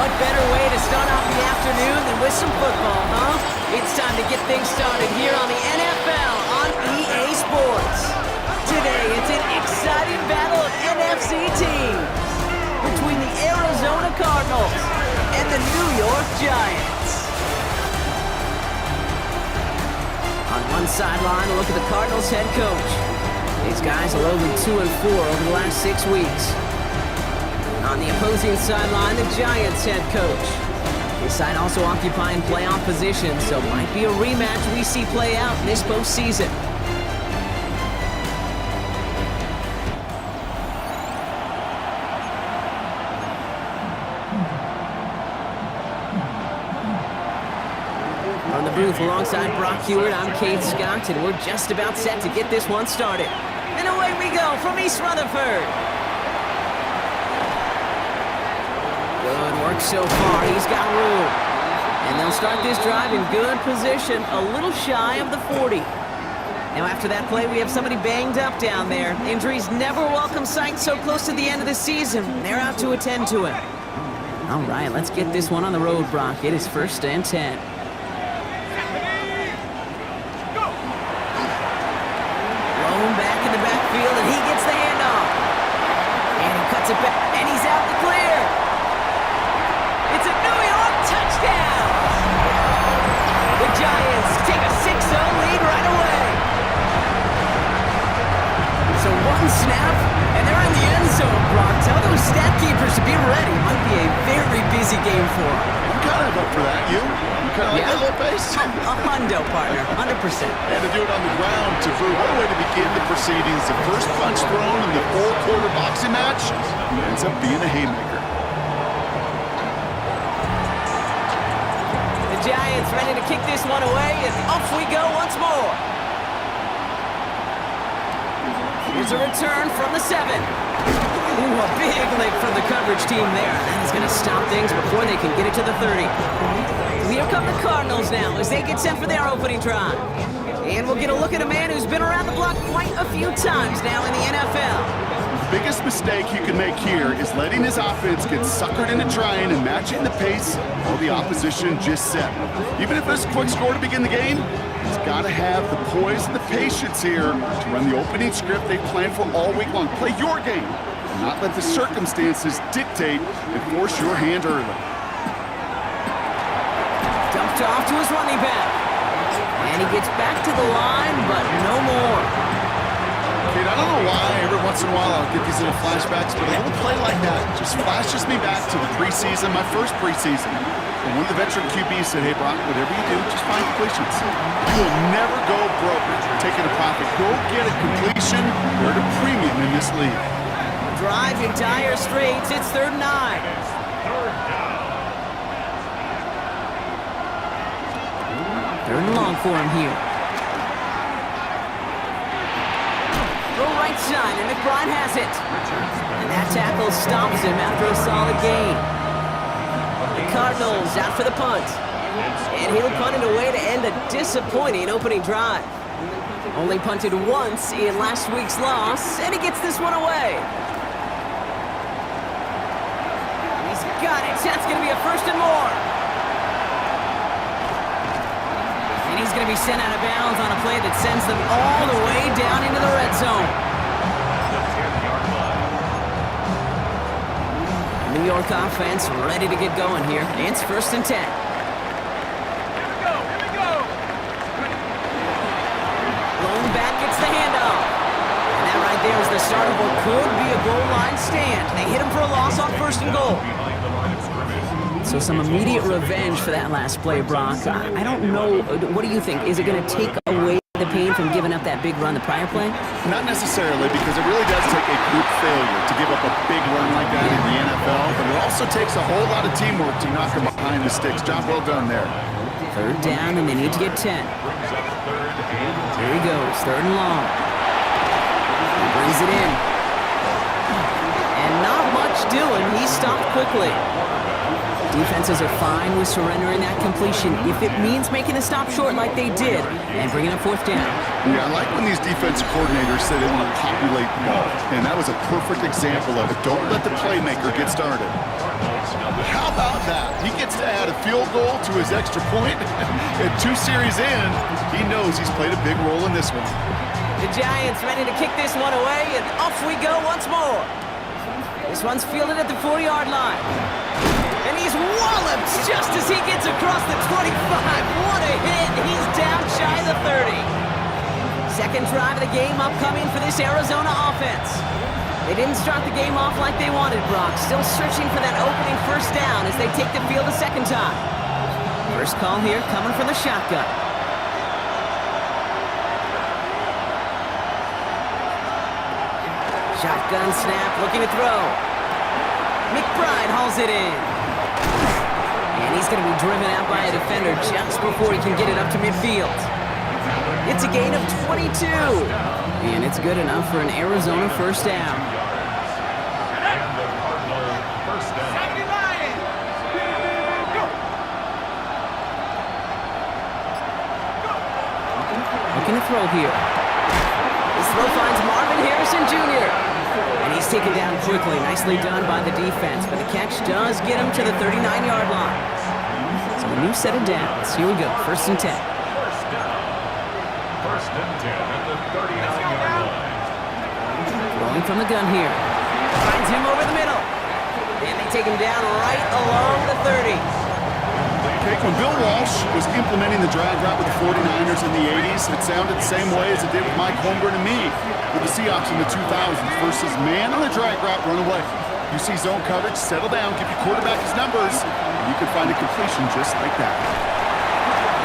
What better way to start off the afternoon than with some football, huh? It's time to get things started here on the NFL on EA Sports. Today, it's an exciting battle of NFC teams between the Arizona Cardinals and the New York Giants. On one sideline, a look at the Cardinals head coach. These guys are only 2-4 over the last 6 weeks. On the opposing sideline, the Giants head coach. His side also occupying playoff position, so it might be a rematch we see play out in this postseason. From the booth alongside Brock Hewitt, I'm Kate Scott, and we're just about set to get this one started. And away we go from East Rutherford. Good work so far. He's got room. And they'll start this drive in good position, a little shy of the 40. Now after that play, we have somebody banged up down there. Injuries never a welcome sight so close to the end of the season. They're out to attend to him. All right, let's get this one on the road, Brock. It is 1st and 10. Roam back in the backfield, and he gets the handoff. And he cuts it back, and he's out the clear. It's a New York touchdown! The Giants take a 6-0 lead right away. So one snap, and they're in the end zone, Brock. Tell those stat keepers to be ready. Might be a very busy game for them. I'm kind of up for that. You kind of like that little pace? A hundo, partner, 100%. And to do it on the ground, to Drew, what a way to begin the proceedings. The first punch thrown in the 4-quarter boxing match ends up being a haymaker. Giants ready to kick this one away, and off we go once more. Here's a return from the 7. Ooh, a big lick from the coverage team there. That is going to stop things before they can get it to the 30. Here come the Cardinals now as they get set for their opening drive. And we'll get a look at a man who's been around the block quite a few times now in the NFL. The biggest mistake you can make here is letting his offense get suckered into trying and matching the pace while the opposition just set. Even if it's a quick score to begin the game, he's got to have the poise and the patience here to run the opening script they've planned for all week long. Play your game and not let the circumstances dictate and force your hand early. Dumped off to his running back. And he gets back to the line, but no more. Kate, I don't know why every once in a while I'll get these little flashbacks, but a little play like that just flashes me back to the preseason, my first preseason. And one of the veteran QBs said, hey, Brock, whatever you do, just find completions. You'll never go broke taking a profit. Go get a completion. They're at a premium in this league. Drive in dire straits. It's 3rd and 9. Third and long for him here. Go right side, and McBride has it. And that tackle stops him after a solid gain. The Cardinals out for the punt. And he'll punt it away to end a disappointing opening drive. Only punted once in last week's loss, and he gets this one away. He's got it. That's going to be a 1st and more. And he's going to be sent out of bounds on a play that sends them all the way down into the red zone. New York offense ready to get going here. It's 1st and 10. Here we go. Lone back gets the handoff. And that right there is the start of what could be a goal line stand. They hit him for a loss on 1st and goal. So some immediate revenge for that last play, Brock. I don't know. What do you think? Is it going to take away the pain from giving up that big run the prior play? Not necessarily, because it really does take a group failure to give up a big run like that in the NFL, but it also takes a whole lot of teamwork to knock him behind the sticks. Job well done there. 3rd down, and they need to get 10. Here he goes, 3rd and long. He brings it in. And not much doing. He stopped quickly. Defenses are fine with surrendering that completion if it means making the stop short like they did and bringing up 4th down. Yeah, I like when these defensive coordinators say they want to populate the ball, and that was a perfect example of it. Don't let the playmaker get started. How about that. He gets to add a field goal to his extra point. And 2 series in, he knows he's played a big role in this one. The Giants ready to kick this one away, and off we go once more. This one's fielded at the 40-yard line. And he's walloped just as he gets across the 25. What a hit. He's down shy of the 30. Second drive of the game upcoming for this Arizona offense. They didn't start the game off like they wanted, Brock. Still searching for that opening first down as they take the field a second time. First call here coming from the shotgun. Shotgun snap, looking to throw. McBride hauls it in. And he's going to be driven out by a defender just before he can get it up to midfield. It's a gain of 22. And it's good enough for an Arizona first down. Looking to throw here. This throw finds Marvin Harrison Jr. And he's taken down quickly. Nicely done by the defense. But the catch does get him to the 39-yard line. So a new set of downs. Here we go. First and 10. First and 10 at the 39-yard line. Rolling from the gun here. Finds him over the middle. And they take him down right along the 30. Okay, when Bill Walsh was implementing the drag route with the 49ers in the 80s, it sounded the same way as it did with Mike Holmgren and me with the Seahawks in the 2000s versus man on the drag route, run away. You see zone coverage, settle down, give your quarterback his numbers, and you can find a completion just like that.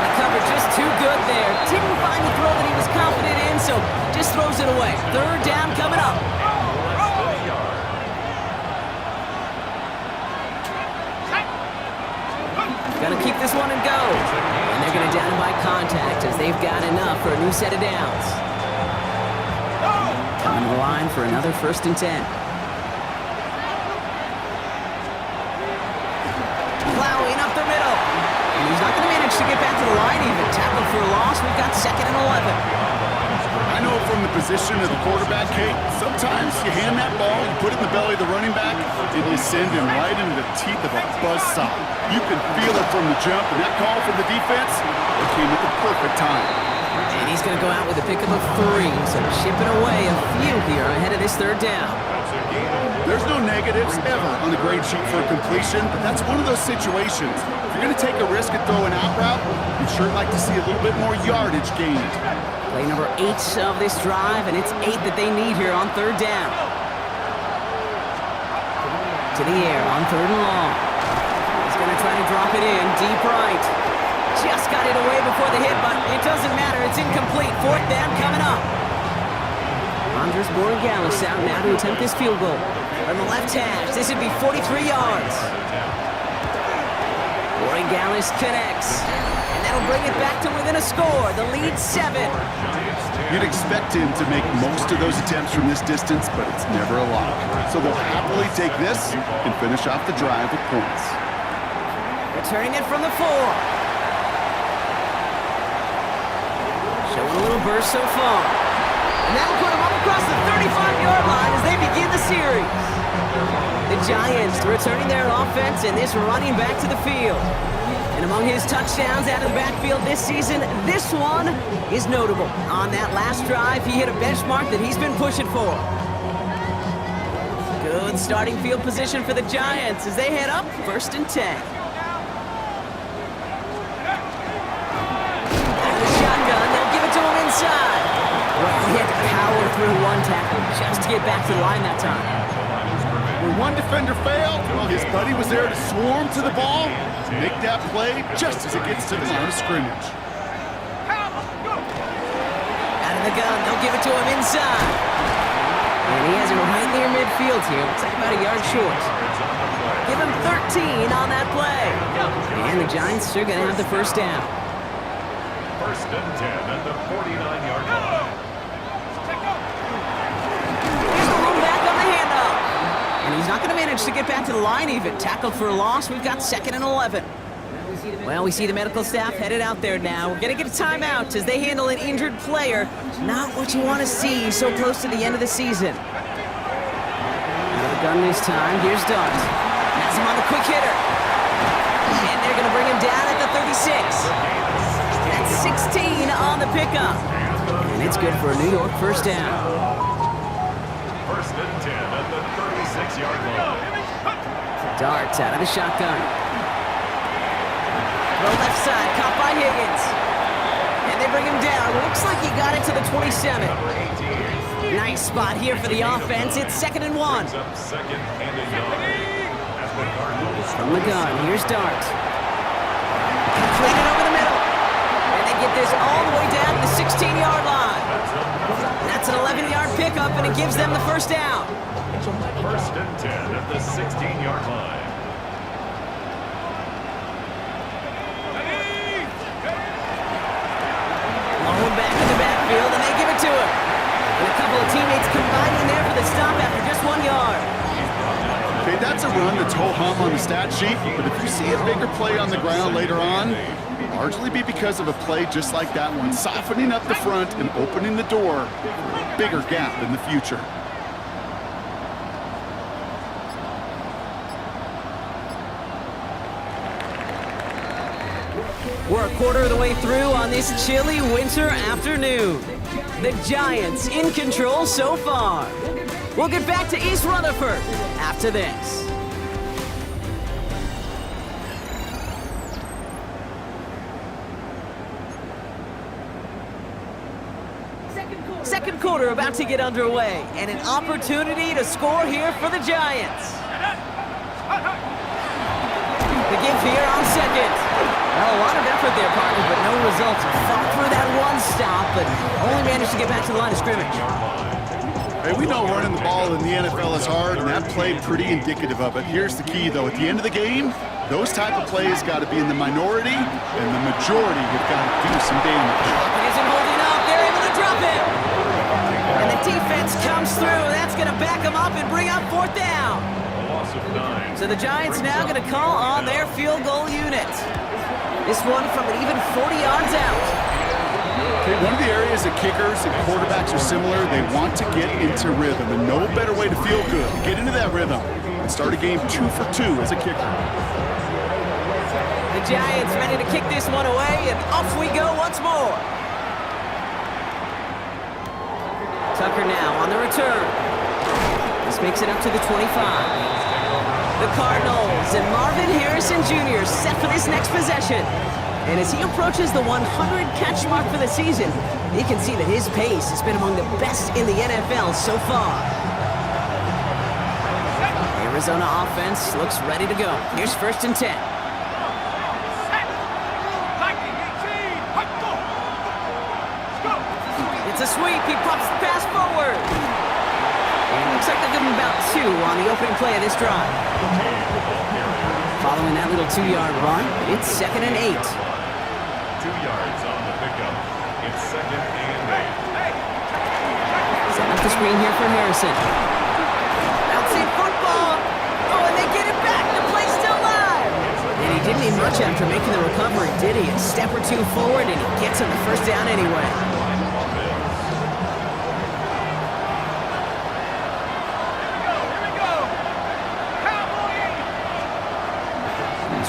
The cover just too good there. Didn't find the throw that he was confident in, so just throws it away. Third down coming up. Gonna keep this one and go. And they're gonna down him by contact as they've got enough for a new set of downs. Coming to the line for another first and 10. Plowing up the middle. And he's not gonna manage to get back to the line even. Tackled for a loss. We've got second and 11. I know from the position of the quarterback, Kate, sometimes you hand that ball, you put it in the belly of the running back, and you send him right into the teeth of a buzzsaw. You can feel it from the jump, and that call from the defense, it came at the perfect time. And he's going to go out with a pickup of 3, so chipping away a few here ahead of this third down. There's no negatives ever on the grade sheet for a completion, but that's one of those situations. If you're going to take a risk and throw an out route, you'd sure like to see a little bit more yardage gained. Play number 8 of this drive, and it's 8 that they need here on third down. To the air on third and long. He's going to try to drop it in deep right. Just got it away before the hit, but it doesn't matter. It's incomplete. Fourth down coming up. Andres Borregales out now to attempt this field goal. From the left hash, this would be 43 yards. Borregales connects. And that'll bring it back to within a score. The lead 7. You'd expect him to make most of those attempts from this distance, but it's never a lock. So they'll happily take this and finish off the drive with points. Returning it from the 4. Showing a little burst so far. And that'll put him up across the 35-yard line as they begin the series. The Giants returning their offense and this running back to the field. And among his touchdowns out of the backfield this season, this one is notable. On that last drive, he hit a benchmark that he's been pushing for. Good starting field position for the Giants as they head up first and 10. Out of the shotgun, they'll give it to him inside. Well, he had to power through one tackle just to get back to the line that time. When one defender failed, well, his buddy was there to swarm to the ball, make that play just as it gets to the line of scrimmage. Out of the gun, they'll give it to him inside. And he has it right near midfield here. Looks like about a yard short. Give him 13 on that play. And the Giants are going to have the first down. First and 10 at the 49-yard line. Here's the room back on the handoff. And he's not going to manage to get back to the line even. Tackled for a loss. We've got second and 11. Well, we see the medical staff headed out there now. We're going to get a timeout as they handle an injured player. Not what you want to see so close to the end of the season. Out of the gun this time. Here's Dart. Has him on the quick hitter. pickup. And it's good for a New York first down. First and 10 at the 36-yard line. Darts out of the shotgun. Throw left side, caught by Higgins. And they bring him down. Looks like he got it to the 27. Nice spot here for the offense. It's 2nd and 1. Up second and a yard. As the Cardinals From the gun, here's Dart. Completed over the middle. And they get this all the way down to the 16-yard line. That's an 11-yard pickup, and it gives them the first down. First and 10 at the 16-yard line. Long back in the backfield, and they give it to him. And a couple of teammates combining there for the stop after just 1 yard. Okay, that's a run that's ho-hum on the stat sheet, but if you see a bigger play on the ground later on, largely be because of a play just like that one, softening up the front and opening the door for a bigger gap in the future. We're a quarter of the way through on this chilly winter afternoon. The Giants in control so far. We'll get back to East Rutherford after this. Second quarter about to get underway, and an opportunity to score here for the Giants. The give here on second. Well, a lot of effort there, partner, but no results. Fought through that one stop, but only managed to get back to the line of scrimmage. Hey, we know running the ball in the NFL is hard, and that play pretty indicative of it. Here's the key, though. At the end of the game, those type of plays got to be in the minority, and the majority have got to do some damage. He isn't holding up. They're able to drop it. And the defense comes through. That's going to back them up and bring up 4th down. So the Giants now going to call on their field goal unit. This one from an even 40 yards out. Okay, one of the areas that kickers and quarterbacks are similar, they want to get into rhythm, and no better way to feel good, get into that rhythm, and start a game 2 for 2 as a kicker. The Giants ready to kick this one away, and off we go once more. Tucker now on the return. This makes it up to the 25. The Cardinals and Marvin Harrison Jr. set for this next possession. And as he approaches the 100-catch mark for the season, you can see that his pace has been among the best in the NFL so far. Arizona offense looks ready to go. Here's 1st and 10. It's a sweep. He pops the pass forward. And looks like they'll give him about 2 on the opening play of this drive. Following that little 2-yard run, it's 2nd and 8. 2 yards on the pickup. It's 2nd and 8. Set up the screen here for Harrison. Outside football. Oh, and they get it back. The play's still live. And he didn't need much after making the recovery, did he? A step or 2 forward, and he gets him the first down anyway.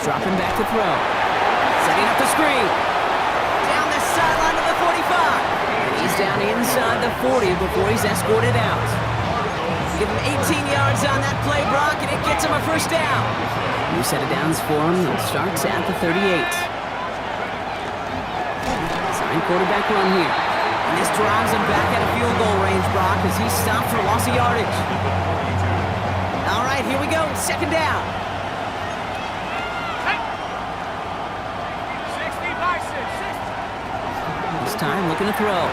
Dropping back to throw. Setting up the screen. Down the sideline to the 45. And he's down inside the 40 before he's escorted out. Give him 18 yards on that play, Brock, and it gets him a first down. New set of downs for him. It starts at the 38. Sign quarterback run here. And this drives him back at a field goal range, Brock, as he's stopped for loss of yardage. All right, here we go. 2nd down. Time looking to throw.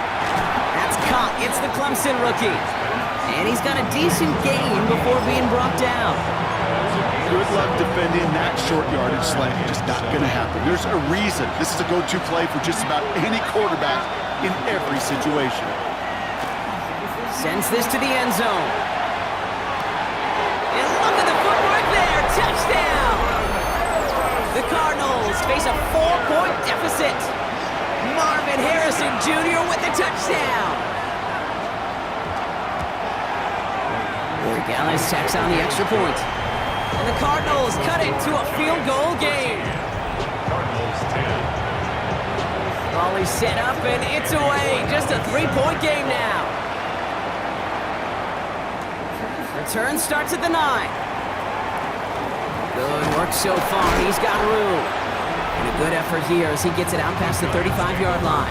That's caught. It's the Clemson rookie. And he's got a decent gain before being brought down. Good luck defending that short yardage slant. Just not going to happen. There's a reason this is a go-to play for just about any quarterback in every situation. Sends this to the end zone. And look at the footwork there. Touchdown! The Cardinals face a 4-point deficit. Marvin Harrison Jr. with the touchdown. Gallus tacks on the extra point. And the Cardinals cut it to a field goal game. Cardinals 10. Ball is set up, and it's away. Just a 3-point game now. Return starts at the 9. Good work so far. He's got room. And a good effort here as he gets it out past the 35-yard line.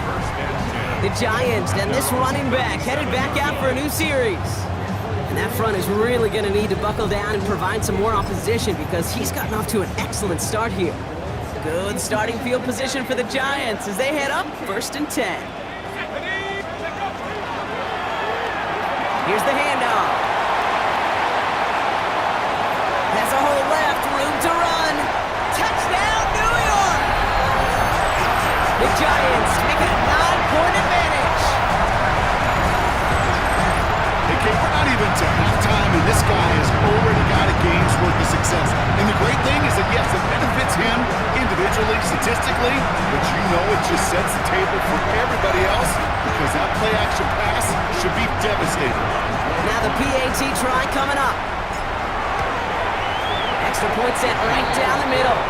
The Giants and this running back headed back out for a new series. And that front is really going to need to buckle down and provide some more opposition because he's gotten off to an excellent start here. Good starting field position for the Giants as they head up 1st and 10. Here's the handoff. Has a hole left, room to run. Touchdown, New York! The Giants make it a 9-point advantage. Okay, we're not even to halftime, and this guy has already got a game's worth of success. And the great thing is that, yes, it benefits him individually, statistically, but you know it just sets the table for everybody else because that play-action pass should be devastating. Now the PAT try coming up. Extra point set right down the middle.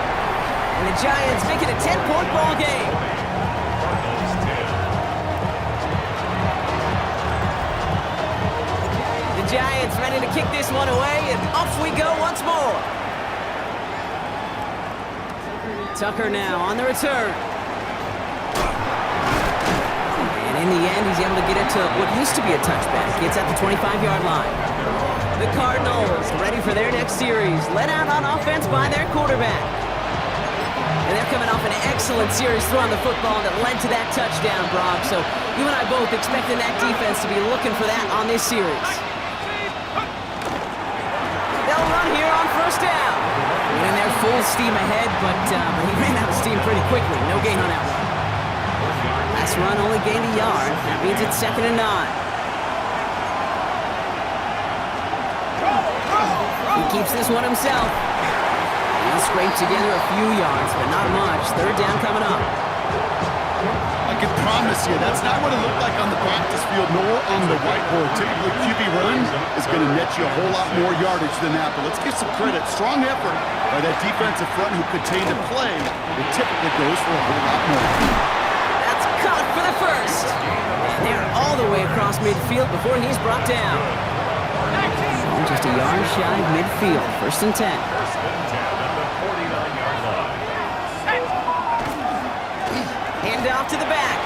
And the Giants make it a 10-point ball game. The Giants ready to kick this one away, and off we go once more. Tucker now on the return. And in the end, he's able to get it to what used to be a touchback. Gets at the 25-yard line. The Cardinals ready for their next series, led out on offense by their quarterback. And they're coming off an excellent series throwing the football that led to that touchdown, Brock. So you and I both expecting that defense to be looking for that on this series. They'll run here on 1st down. And they're full steam ahead, but he ran out of steam pretty quickly. No gain on that one. Last run only gained a yard. That means it's 2nd and 9. He keeps this one himself. He'll scrape together a few yards, but not much. 3rd down coming up. I can promise you, that's not what it looked like on the practice field nor on the whiteboard. Typically, QB run is going to net you a whole lot more yardage than that. But let's give some credit. Strong effort by that defensive front who contained the play. It typically goes for a whole lot more. That's caught for the 1st. And they're all the way across midfield before he's brought down. Just a yard shy of midfield. 1st and 10. 1st and 10 at the 49-yard line. Hand off to the back.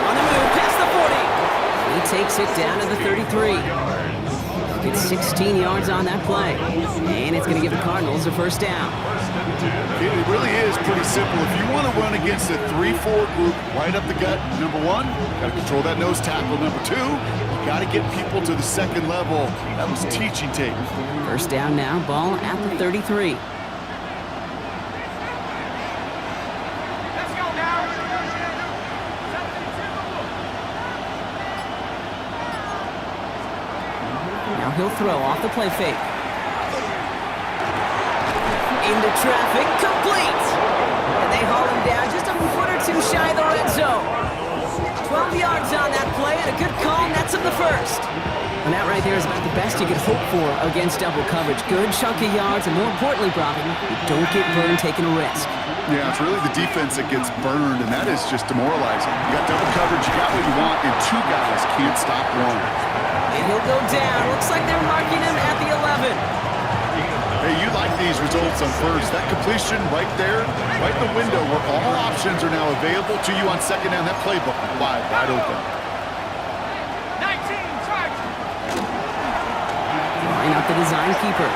On the move, past the 40. He takes it down to the 33. Gets 16 yards on that play. And it's going to give the Cardinals a 1st down. It really is pretty simple. If you want to run against a 3-4 group right up the gut, number 1, got to control that nose tackle. Number 2, you got to get people to the 2nd level. That was teaching tape. 1st down now, ball at the 33. Now he'll throw off the play fake. Into traffic, complete! And they haul him down just a foot or two shy of the red zone. 12 yards on that play and a good call nets him the 1st. And that right there is about the best you could hope for against double coverage. Good chunky yards, and more importantly, Brocken, you don't get burned taking a risk. Yeah, it's really the defense that gets burned, and that is just demoralizing. You got double coverage, you got what you want, and 2 guys can't stop one. And he'll go down. Looks like they're marking him at the 11. Hey, you like these results on 1st. That completion right there, right in the window where all options are now available to you on 2nd down. That playbook wide open. 19, charge! Line up the design keeper.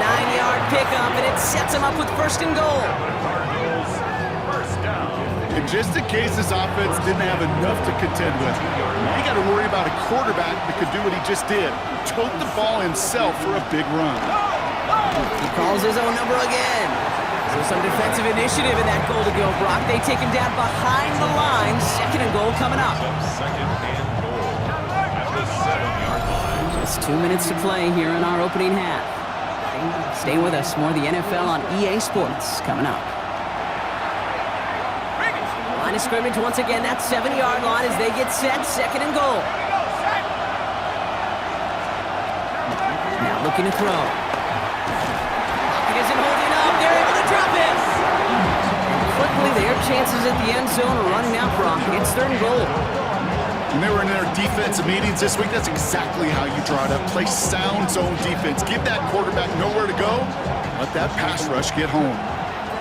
9-yard pickup, and it sets him up with 1st and goal. Cardinals, 1st down. And just in case this offense didn't have enough to contend with, now you got to worry about a quarterback that could do what he just did. Tote the ball himself for a big run. He calls his own number again. So some defensive initiative in that goal to go, Brock. They take him down behind the line. 2nd and goal coming up. 2nd and goal at the 7-yard line. Just 2 minutes to play here in our opening half. Stay with us. More of the NFL on EA Sports coming up. Line of scrimmage once again. That 7-yard line as they get set. 2nd and goal. Now looking to throw. Isn't holding up. They're able to drop him. Quickly, their chance defenses at the end zone are running out, Brock. It's 3rd and goal. When they were in their defensive meetings this week, that's exactly how you draw it up. Play sound zone defense. Give that quarterback nowhere to go. Let that pass rush get home.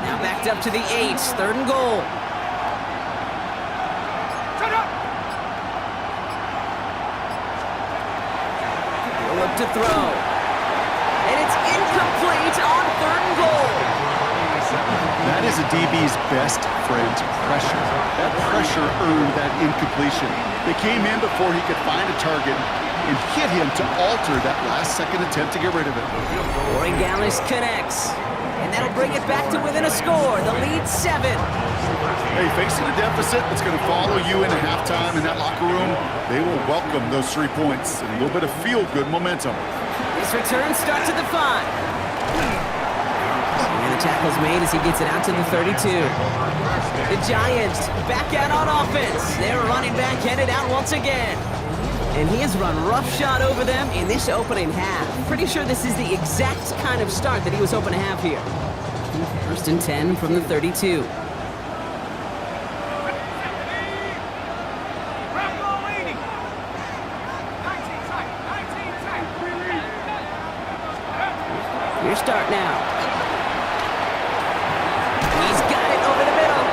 Now backed up to the 8, 3rd and goal. He'll look to throw. And it's incomplete on 3rd and goal. That is a DB's best friend, pressure. That pressure earned that incompletion. They came in before he could find a target and hit him to alter that last-second attempt to get rid of it. Corey Gallis connects. And that'll bring it back to within a score. The lead 7. Hey, facing a deficit that's going to follow you into halftime in that locker room, they will welcome those 3 points and a little bit of feel-good momentum. This return starts at the 5. And the tackle's made as he gets it out to the 32. The Giants back out on offense. Their running back headed out once again. And he has run roughshod over them in this opening half. Pretty sure this is the exact kind of start that he was hoping to have here. 1st and 10 from the 32. Your start now. He's got it over the middle.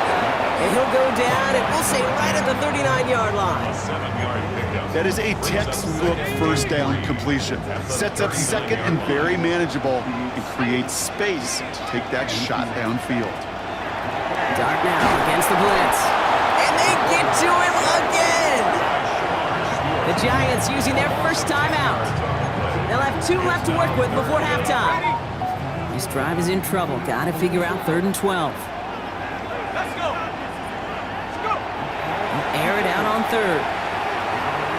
And he'll go down, and we'll say right at the 39-yard line. 7-yard pickup. That is a textbook first down completion. Sets up second and very manageable and creates space to take that shot downfield. Dart now against the blitz. And they get to him again. The Giants using their first timeout. They'll have 2 left to work with before halftime. This drive is in trouble. Got to figure out 3rd and 12. Air it out on 3rd.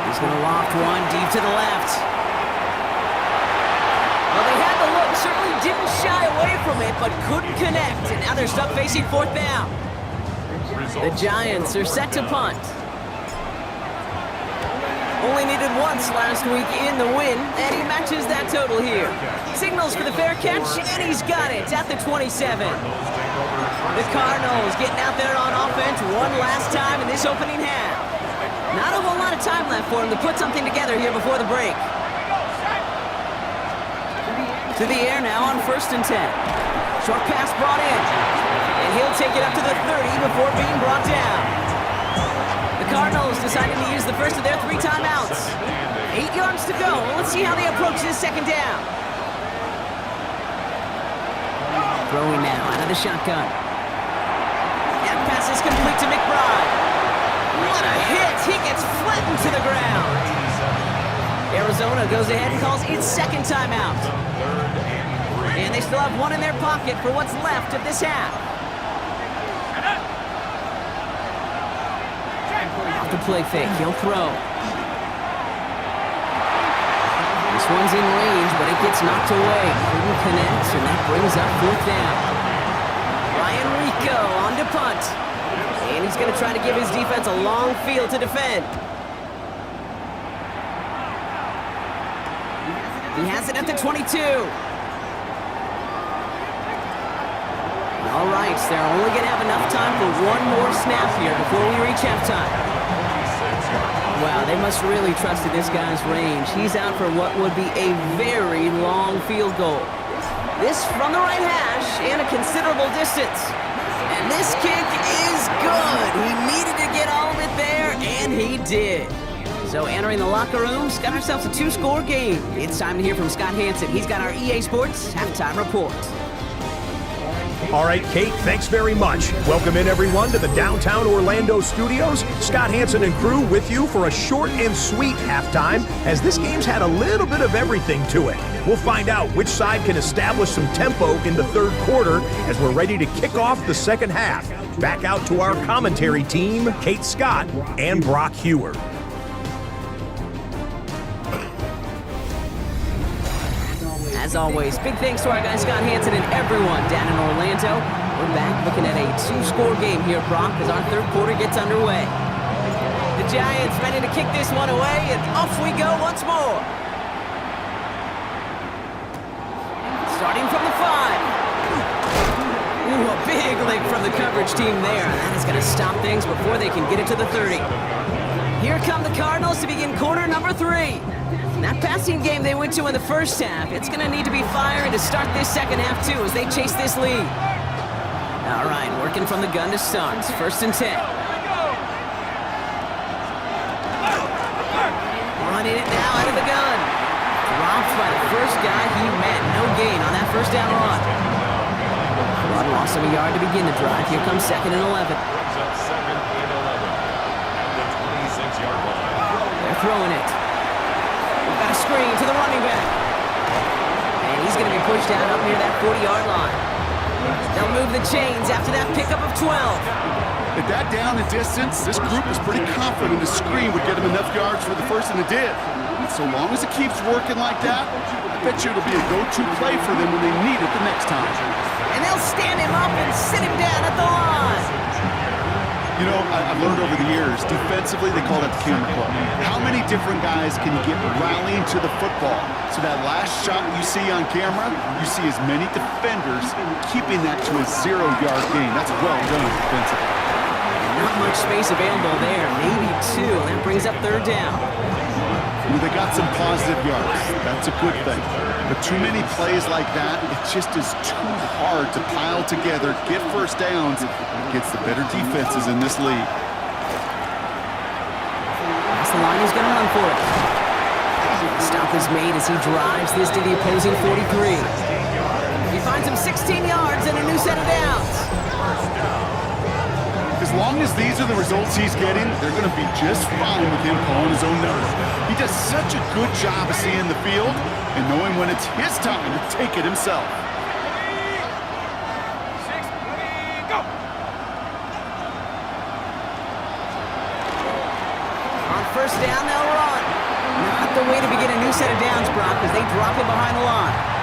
He's going to loft one deep to the left. Well, they had the look, certainly didn't shy away from it, but couldn't connect. And now they're stuck facing 4th down. The Giants are set to punt. Only needed once last week in the win, and he matches that total here. Signals for the fair catch, and he's got it at the 27. The Cardinals getting out there on offense one last time in this opening half. Not a whole lot of time left for him to put something together here before the break. To the air now on 1st and 10. Short pass brought in, and he'll take it up to the 30 before being brought down. The Cardinals deciding to use the first of their 3 timeouts. 8 yards to go. Let's see how they approach this 2nd down. Throwing now out of the shotgun. That pass is complete to McBride. What a hit! He gets flattened to the ground. Arizona goes ahead and calls its 2nd timeout. And they still have 1 in their pocket for what's left of this half. Off the play fake, he'll throw. This one's in range, but it gets knocked away. Couldn't connect, and that brings up 4th down. Ryan Rico on to punt. And he's going to try to give his defense a long field to defend. He has it at the 22. All right, so they're only going to have enough time for 1 more snap here before we reach halftime. Wow, they must really trusted this guy's range. He's out for what would be a very long field goal. This from the right hash and a considerable distance. And this kick is good. He needed to get all of it there, and he did. So entering the locker room, got ourselves a 2-score game. It's time to hear from Scott Hanson. He's got our EA Sports halftime report. All right, Kate, thanks very much. Welcome in, everyone, to the downtown Orlando studios. Scott Hanson and crew with you for a short and sweet halftime, as this game's had a little bit of everything to it. We'll find out which side can establish some tempo in the 3rd quarter as we're ready to kick off the 2nd half. Back out to our commentary team, Kate Scott and Brock Hewer. As always, big thanks to our guy Scott Hanson and everyone down in Orlando. We're back looking at a 2-score game here, Brock, as our 3rd quarter gets underway. The Giants ready to kick this one away, and off we go once more. Starting from the 5. Ooh, a big Big lick from the coverage team there. That is going to stop things before they can get it to the 30. Here come the Cardinals to begin quarter number 3. That passing game they went to in the first half, it's going to need to be firing to start this second half, too, as they chase this lead. All right, working from the gun to start. First and 10. Running it now out of the gun. Dropped by the first guy he met. No gain on that first down run. Rod lost him a yard to begin the drive. Here comes second and 11. Brings up second and 11 at the 26-yard line. They're throwing it. We've got a screen to the running back. And he's going to be pushed out up near that 40-yard line. They'll move the chains after that pickup of 12. At that down and distance, this group was pretty confident the screen would get him enough yards for the first, and it did. And so long as it keeps working like that, I bet you it'll be a go-to play for them when they need it the next time. And they'll stand him up and sit him down at the line. You know, I've learned over the years, defensively, they call that the camera club. How many different guys can you get rallying to the football? So that last shot you see on camera, you see as many defenders keeping that to a 0-yard gain. That's well done defensively. Not much space available there, maybe 2. That brings up third down. Well, they got some positive yards. That's a good thing. But too many plays like that, it just is too hard to pile together, get first downs, against the better defenses in this league. That's the line he's going to run for it. Stop is made as he drives this to the opposing 43. He finds him 16 yards and a new set of downs. As long as these are the results he's getting, they're going to be just fine with him calling his own number. He does such a good job of seeing the field and knowing when it's his time to take it himself. On first down, they'll run. Not the way to begin a new set of downs, Brock, as they drop him behind the line.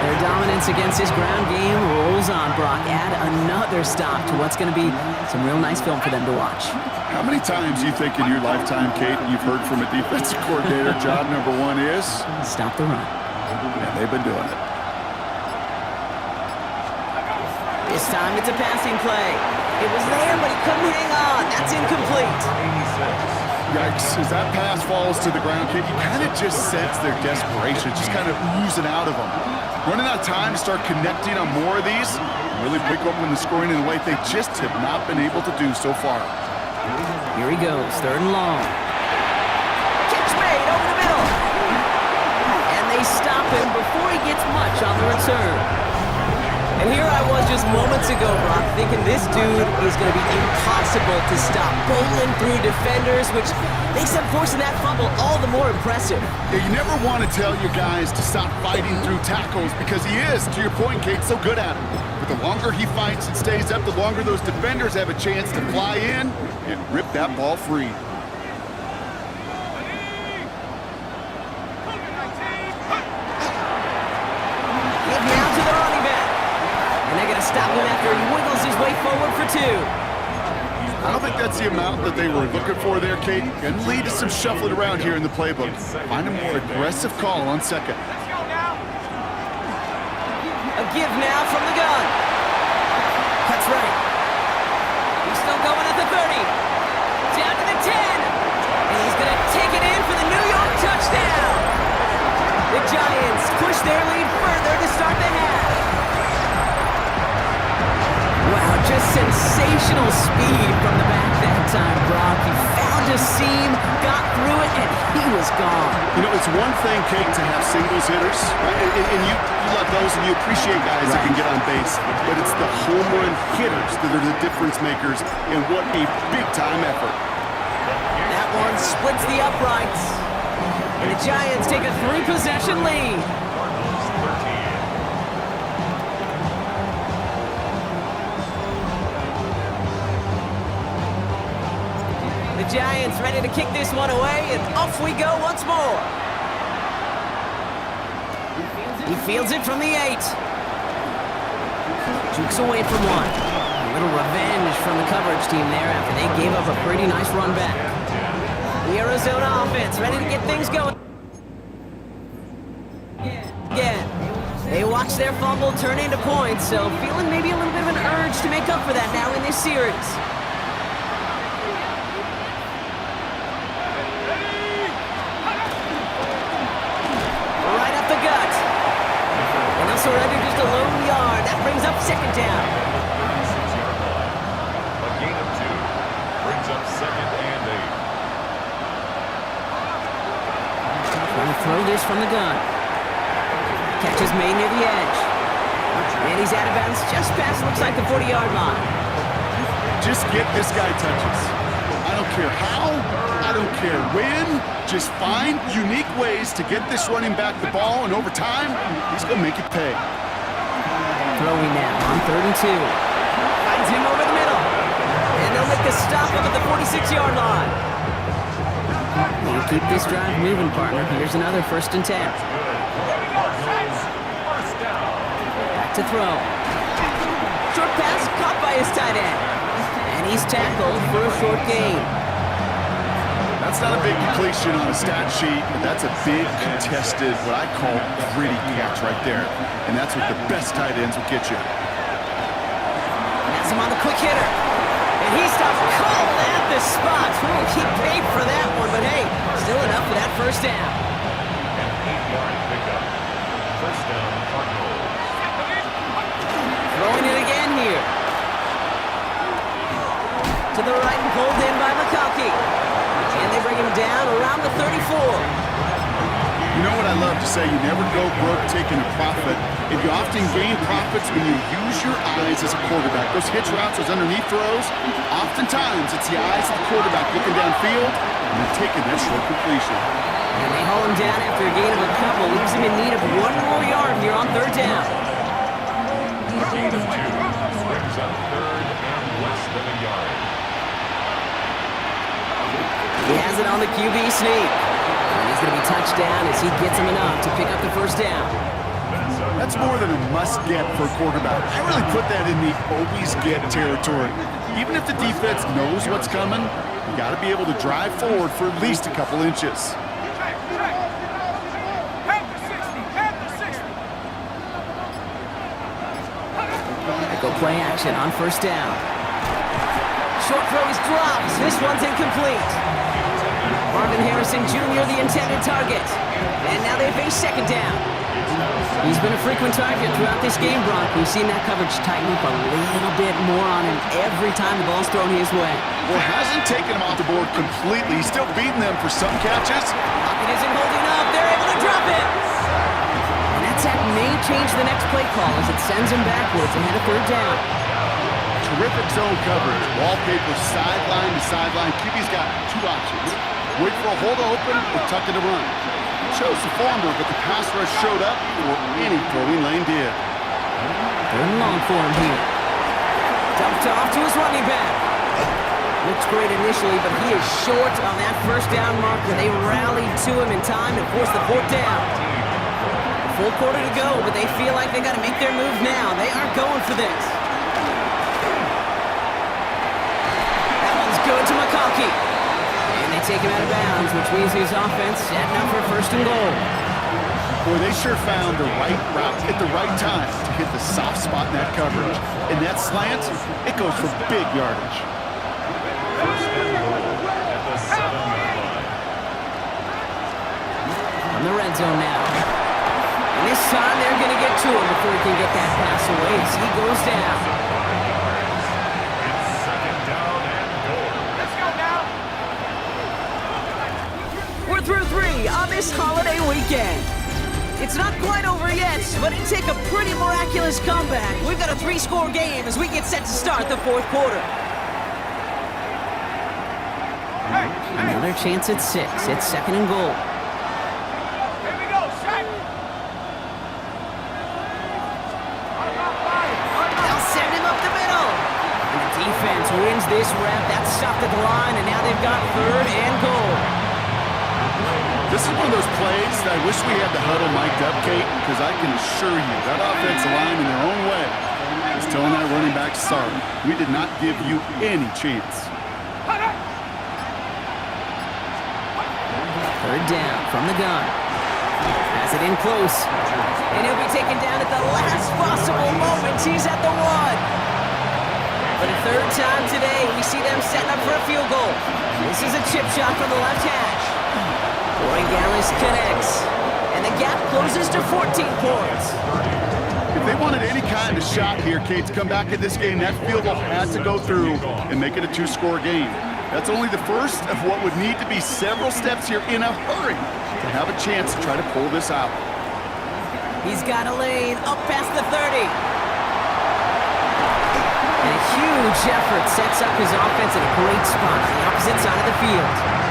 Their dominance against this ground game rolls on, Brock. Add another stop to what's going to be some real nice film for them to watch. How many times do you think in your lifetime, Kate, you've heard from a defensive coordinator, job number 1 is? Stop the run. And they've been doing it. This time it's a passing play. It was there, but he couldn't hang on. That's incomplete. Yikes, as that pass falls to the ground, Kate, you kind of just sense their desperation, just kind of oozing out of them. Running out of time to start connecting on more of these, really pick open the scoring in a way they just have not been able to do so far. Here he goes, third and long. Catch made over the middle. And they stop him before he gets much on the return. And here I was just moments ago, Brock, thinking this dude is going to be impossible to stop. Bowling through defenders, which makes them forcing that fumble all the more impressive. Yeah, you never want to tell your guys to stop fighting through tackles because he is, to your point, Kate, so good at it. But the longer he fights and stays up, the longer those defenders have a chance to fly in and rip that ball free. Give now to the running back. And they're going to stop him after he wiggles his way forward for 2. I don't think that's the amount that they were looking for there, Kate. And lead to some shuffling around here in the playbook. Find a more aggressive call on second. A give now from the gun. Cuts right. He's still going at the 30. Down to the 10. And he's going to take it in for the New York touchdown. The Giants push their lead further to start the half. Wow, just sensational speed from the back that time, Brock. He found a seam, got through it, and he was gone. You know, it's one thing, Kate, to have singles hitters, right? And you love those and you appreciate guys that can get on base. But it's the home run hitters that are the difference makers, and what a big-time effort. That one splits the uprights. And the Giants take a 3-possession lead. The Giants ready to kick this one away, and off we go once more. He fields it from the 8. Jukes away from 1. A little revenge from the coverage team there after they gave up a pretty nice run back. The Arizona offense ready to get things going. Again. They watch their fumble turn into points, so feeling maybe a little bit of an urge to make up for that now in this series. Right up the gut. And they'll surrender just a lone yard. That brings up second down. 36-yard line. A gain of 2 brings up 2nd and 8. Trying to throw this from the gun. Catch is made near the edge. And he's out of bounds just past, looks like, the 40-yard line. Just get this guy touches. I don't care how, I don't care when. Just find unique ways to get this running back the ball, and over time, he's going to make it pay. Throwing now on 3rd and 2. Finds him over the middle. And they'll make the stop up at the 46-yard line. We'll keep this drive moving, partner. Here's another 1st and 10. Back to throw. Short pass caught by his tight end. And he's tackled for a short gain. That's not a big completion on a stat sheet, but that's a big contested, what I call gritty catch right there. And that's what the best tight ends will get you. That's him on the quick hitter. And he stops cold at the spot. We'll keep paid for that one, but hey, still enough for that 1st down. An 8-yard pickup. 1st down, Cardinals. Throwing it again here. To the right and pulled in by McConkey. And they bring him down around the 34. You know what I love to say? You never go broke taking a profit. And you often gain profits when you use your eyes as a quarterback. Those hitch routes, those underneath throws, oftentimes it's the eyes of the quarterback looking downfield and they're taking that short completion. And they haul him down after a gain of a couple. Leaves him in need of 1 more yard here on 3rd down. Gain of 2 brings up 3rd and less than a yard. He has it on the QB sneak. And he's going to be touched down as he gets him enough to pick up the 1st down. That's more than a must-get for a quarterback. I really put that in the always-get territory. Even if the defense knows what's coming, you got to be able to drive forward for at least a couple inches. Go play action on 1st down. Short throw is dropped. This one's incomplete. Marvin Harrison Jr., the intended target. And now they face 2nd down. He's been a frequent target throughout this game, Brock. We've seen that coverage tighten up a little bit more on him every time the ball's thrown his way. Well, hasn't taken him off the board completely. He's still beating them for some catches. Lockett isn't holding up. They're able to drop it. And that sack may change the next play call as it sends him backwards ahead of 3rd down. Terrific zone coverage. Wallpaper sideline to sideline. QB's got 2 options. Wait for a hole to open or tuck it to run. Chose the former, but the pass rush showed up before any throwing lane did. 3rd and long for him here. Dumped off to his running back. Looks great initially, but he is short on that 1st down marker. They rallied to him in time to force the 4th down. A full quarter to go, but they feel like they got to make their move now. They aren't going for this. That one's good to McConkey. And they take him out of bounds, which means his offense setting up for 1st and goal. Boy, they sure found the right route at the right time to hit the soft spot in that coverage. And that slant, it goes for big yardage. 1st and goal at the 7-yard line. On the red zone now. And this time they're going to get to him before he can get that pass away as he goes down. It's 2nd down and goal. Let's go now. We're through 3 on this holiday weekend. It's not quite over yet, but it take a pretty miraculous comeback. We've got a 3-score game as we get set to start the 4th quarter. Another chance at 6. It's 2nd and goal. Here we go, Shaq. They'll send him up the middle. And the defense wins this rep. That's stopped at the line, and now they've got 3rd and goal. This is one of those plays that I wish we had the huddle mic'd up, Kate, because I can assure you that offensive line in their own way is telling that running back, sorry, we did not give you any chance. 3rd down from the gun. Has it in close. And he'll be taken down at the last possible moment. He's at the 1. For the 3rd time today, we see them setting up for a field goal. This is a chip shot from the left hash. Borregales connects. And the gap closes to 14 points. If they wanted any kind of shot here, Kate, to come back in this game, that field goal had to go through and make it a 2-score game. That's only the first of what would need to be several steps here in a hurry to have a chance to try to pull this out. He's got a lane up past the 30. And a huge effort sets up his offense at a great spot on the opposite side of the field.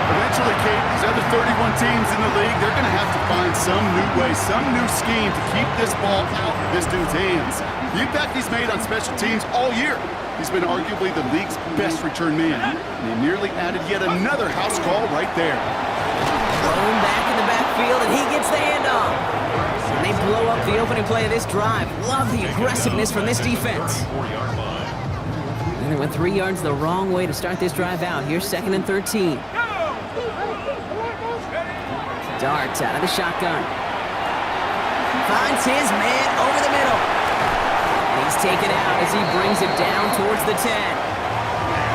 Eventually, Kate, these other 31 teams in the league, they're going to have to find some new way, some new scheme to keep this ball out of this dude's hands. The impact he's made on special teams all year. He's been arguably the league's best return man. And he nearly added yet another house call right there. Thrown back in the backfield, and he gets the handoff. And they blow up the opening play of this drive. Love the aggressiveness from this defense. And they went 3 yards the wrong way to start this drive out. Here's 2nd and 13. Darts out of the shotgun. Finds his man over the middle. And he's taken out as he brings it down towards the 10.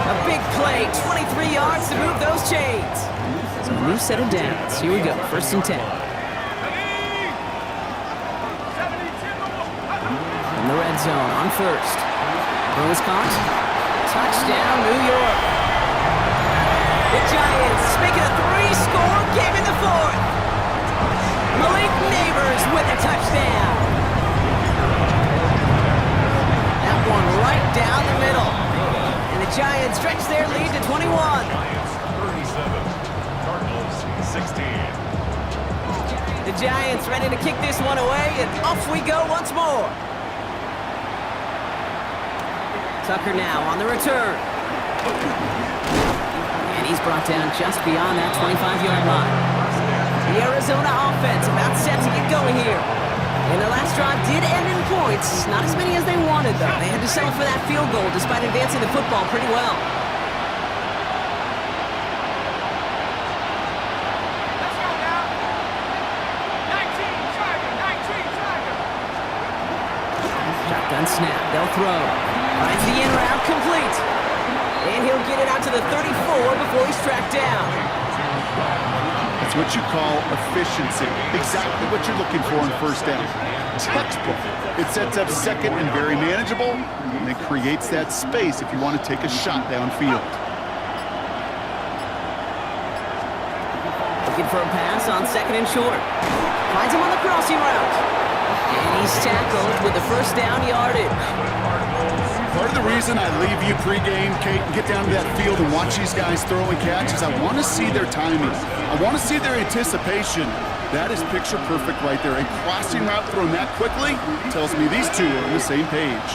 A big play, 23 yards to move those chains. So a new set of downs. Here we go, 1st and 10. In the red zone on 1st. Throw is caught. Touchdown, New York. The Giants make it a 3-score game in the 4th. Malik Neighbors with a touchdown. That one right down the middle. And the Giants stretch their lead to 21. Giants 37, Cardinals 16. The Giants ready to kick this one away, and off we go once more. Tucker now on the return. And he's brought down just beyond that 25-yard line. The Arizona offense about set to get going here. And the last drive did end in points. Not as many as they wanted, though. They had to settle for that field goal despite advancing the football pretty well. Let's go now. 19 Tiger, 19 Tiger. Shotgun snap. They'll throw. Finds the in route complete. And he'll get it out to the 34 before he's tracked down. It's what you call efficiency. Exactly what you're looking for on 1st down. Textbook. It sets up 2nd and very manageable, and it creates that space if you want to take a shot downfield. Looking for a pass on 2nd and short. Finds him on the crossing route. And he's tackled with the 1st down yardage. Part of the reason I leave you pregame, Kate, and get down to that field and watch these guys throw and catch is I want to see their timing. I want to see their anticipation. That is picture perfect right there. A crossing route thrown that quickly tells me these two are on the same page.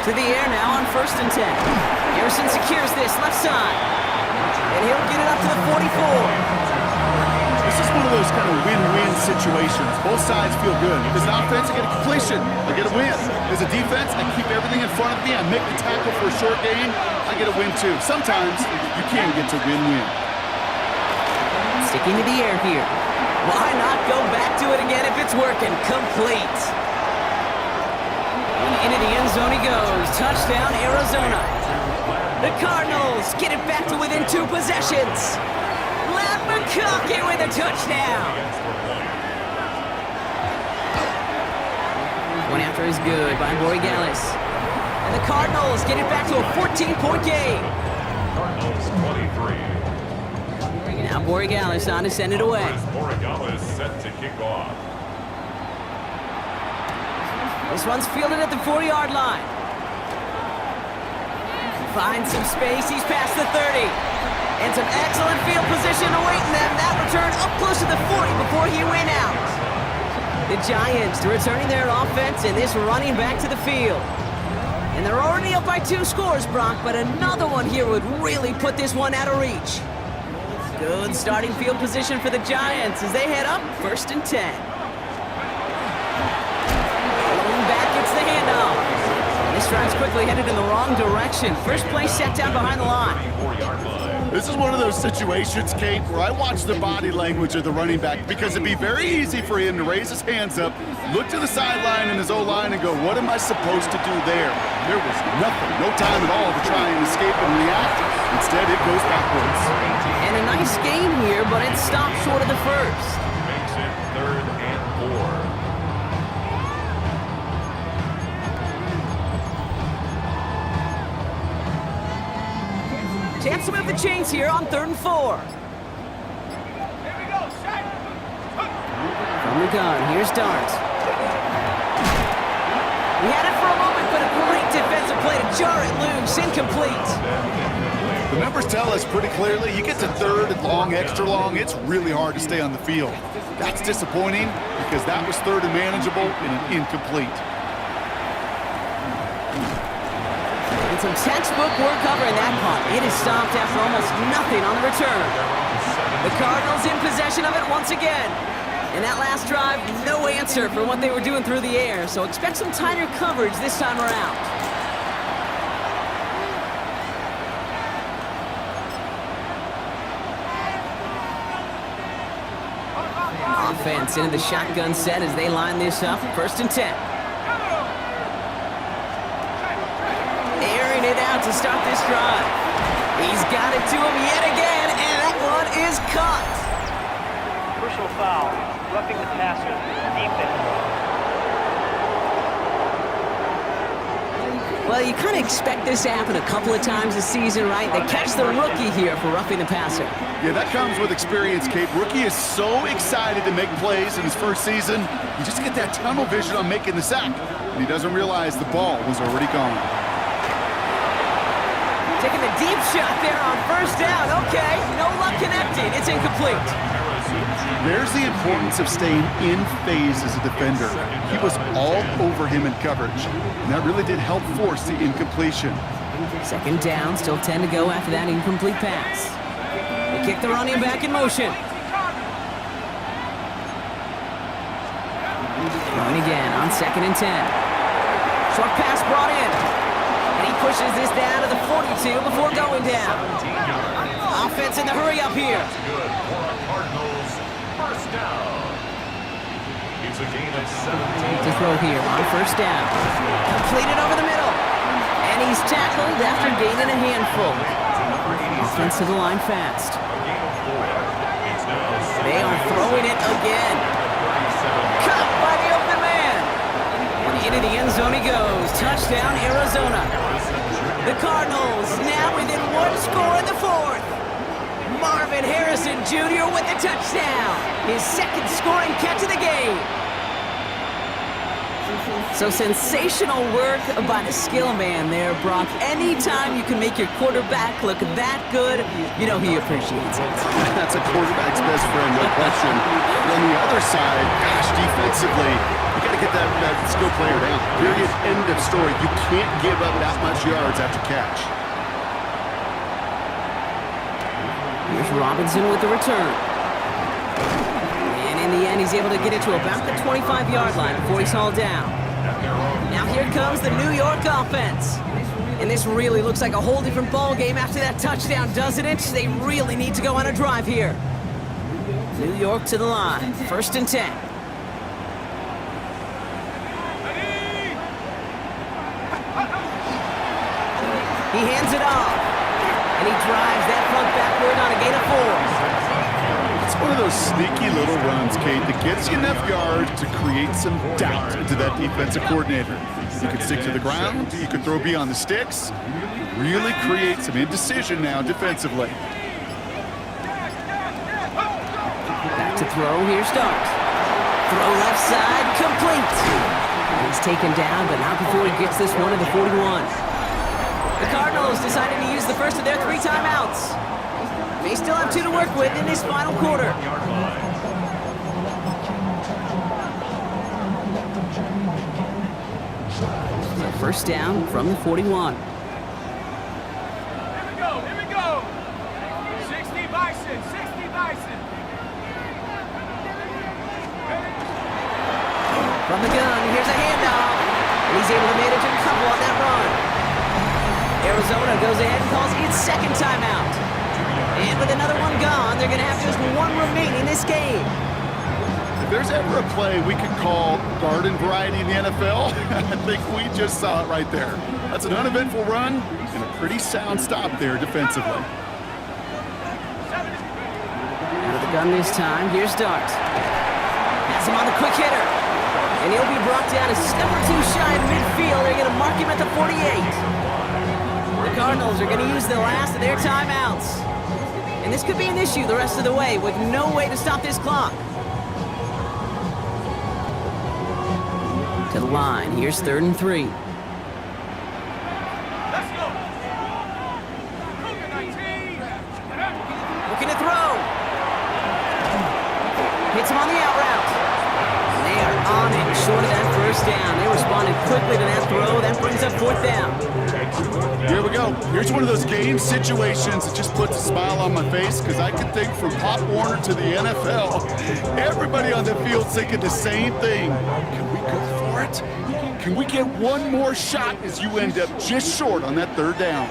To the air now on 1st and 10. Harrison secures this left side. And he'll get it up to the 44. This is one of those kind of win-win situations. Both sides feel good. As an offense, I get a completion. I get a win. As a defense, I keep everything in front of me. I make the tackle for a short gain. I get a win, too. Sometimes, you can get to win-win. Sticking to the air here. Why not go back to it again if it's working? Complete. And into the end zone he goes. Touchdown, Arizona. The Cardinals get it back to within 2 possessions. Matt McConkey with a touchdown. One after is good by Borregales. And the Cardinals get it back to a 14-point game. Cardinals 23. Now Borregales on to send it away. Borregales set to kick off. This one's fielded at the 4-yard line. Finds some space. He's past the 30. And some excellent field position awaiting them. That return up close to the 40 before he went out. The Giants returning their offense and this running back to the field. And they're already up by 2 scores, Brock, but another one here would really put this one out of reach. Good starting field position for the Giants as they head up 1st and 10. Going back, it's the handoff. And this drive's quickly headed in the wrong direction. First play set down behind the line. 4-yard line. This is one of those situations, Kate, where I watch the body language of the running back because it'd be very easy for him to raise his hands up, look to the sideline in his O-line and go, what am I supposed to do there? There was nothing, no time at all to try and escape and react. Instead, it goes backwards. And a nice game here, but it stopped short of the first. Makes it 3rd and 4. Chance to move the chains here on 3rd and 4. From the gun, here's Dart. He had it for a moment, but a great defensive play to jar it loose. Incomplete. The numbers tell us pretty clearly, you get to 3rd and long, extra long, it's really hard to stay on the field. That's disappointing because that was 3rd and manageable and an incomplete. And some textbook work covering that punt. It is stopped after almost nothing on the return. The Cardinals in possession of it once again. And that last drive, no answer for what they were doing through the air, so expect some tighter coverage this time around. Offense into the shotgun set as they line this up. 1st and 10. Airing it out to start this drive. He's got it to him yet again, and that one is caught. Personal foul, roughing the passer, defense. Well, you kind of expect this to happen a couple of times this season, right? They catch the rookie here for roughing the passer. Yeah, that comes with experience, Kate. Rookie is so excited to make plays in his first season. You just get that tunnel vision on making the sack, and he doesn't realize the ball was already gone. Taking the deep shot there on 1st down. Okay, no luck connecting. It's incomplete. There's the importance of staying in phase as a defender. He was all over him in coverage, and that really did help force the incompletion. 2nd down, still 10 to go after that incomplete pass. They kick the running back in motion. Going again on 2nd and 10. Short pass brought in. And he pushes this down to the 42 before going down. Offense in the hurry up here. Cardinals, 1st down. It's a gain of 17. To throw here on 1st down. Completed over the middle. And he's tackled after gaining a handful. Offense to the line fast. They are throwing it again. Caught by the open man. And into the end zone he goes. Touchdown, Arizona. The Cardinals now within 1 score in the 4th. Marvin Harrison Jr. with the touchdown. His 2nd scoring catch of the game. So sensational work by the skill man there, Brock. Anytime you can make your quarterback look that good, you know he appreciates it. That's a quarterback's best friend, no question. But on the other side, gosh, defensively, you got to get that skill player down. Period. End of story. You can't give up that much yards after catch. Here's Robinson with the return. And in the end, he's able to get it to about the 25-yard line before he's hauled down. Now here comes the New York offense. And this really looks like a whole different ball game after that touchdown, doesn't it? They really need to go on a drive here. New York to the line. 1st and 10. He hands it off. And he drives that front backward on a gain of 4. It's one of those sneaky little runs, Kate, that gets you enough yards to create some doubt into that defensive coordinator. You can stick to the ground, you can throw beyond the sticks, really create some indecision now defensively. Back to throw, here starts. Throw left side, complete. He's taken down, but not before he gets this one to the 41. The Cardinals decided to use the first of their 3 timeouts. They still have 2 to work with in this final quarter. 1st down from the 41. Here we go. 60 Bison, 60 Bison. From the gun, here's a handoff. And he's able to manage a couple on that run. Arizona goes ahead and calls its 2nd timeout. And with another one gone, they're going to have just one remaining in this game. If there's ever a play we could call garden variety in the NFL, I think we just saw it right there. That's an uneventful run and a pretty sound stop there defensively. Out of the gun this time, here's Dart. Has him on the quick hitter. And he'll be brought down a step or two shy of midfield. They're going to mark him at the 48. The Cardinals are going to use the last of their timeouts. And this could be an issue the rest of the way with no way to stop this clock. To the line, here's 3rd and 3. Looking to throw. Hits him on the out route. And they are on it, short of that first down. They responded quickly to that throw. That brings up 4th down. Here we go. Here's one of those game situations that just puts a smile on my face because I can think from Pop Warner to the NFL. Everybody on the field's thinking the same thing. Can we go for it? Can we get one more shot as you end up just short on that 3rd down?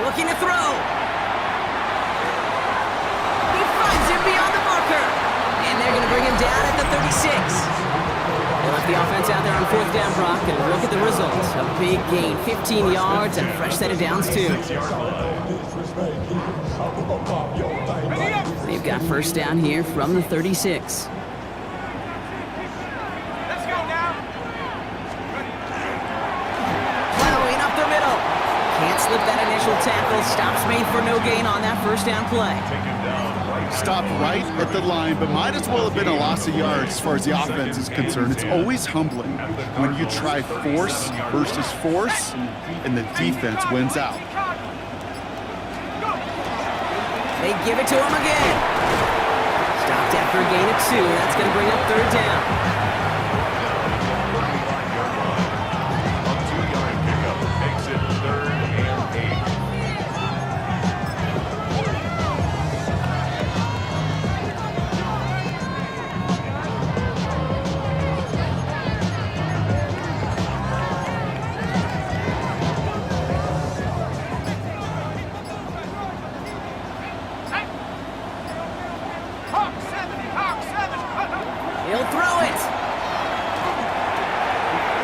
Looking to throw. He finds him beyond the marker. And they're going to bring him down at the 36. They left the offense out there on 4th down, Brock, and look at the results. A big gain, 15 yards, and a fresh set of downs, too. They've got 1st down here from the 36. Plowing up the middle. Can't slip that initial tackle. Stops made for no gain on that 1st down play. Stopped right at the line, but might as well have been a loss of yards as far as the offense is concerned. It's always humbling when you try force versus force, and the defense wins out. They give it to him again. Stopped after a gain of 2. That's going to bring up 3rd down. A 2-yard pickup makes it 3rd and 8. He'll throw it.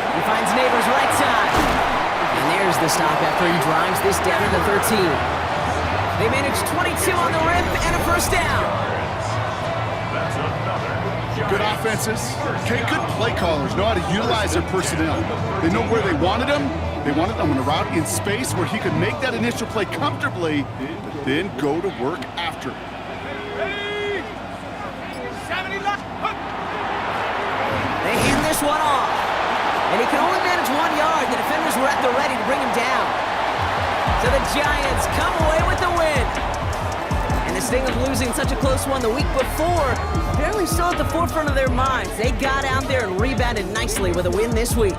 He finds Neighbors right side. And there's the stop after he drives this down to the 13. They manage 22 on the rip and a 1st down. Good offenses. Okay, good play callers know how to utilize their personnel. They know where they wanted him. They wanted him on a route in space where he could make that initial play comfortably, but then go to work after it. They hand this one off. And he can only manage 1 yard. The defenders were at the ready to bring him down. So the Giants come away with the win. And the sting of losing such a close one the week before, apparently still at the forefront of their minds. They got out there and rebounded nicely with a win this week.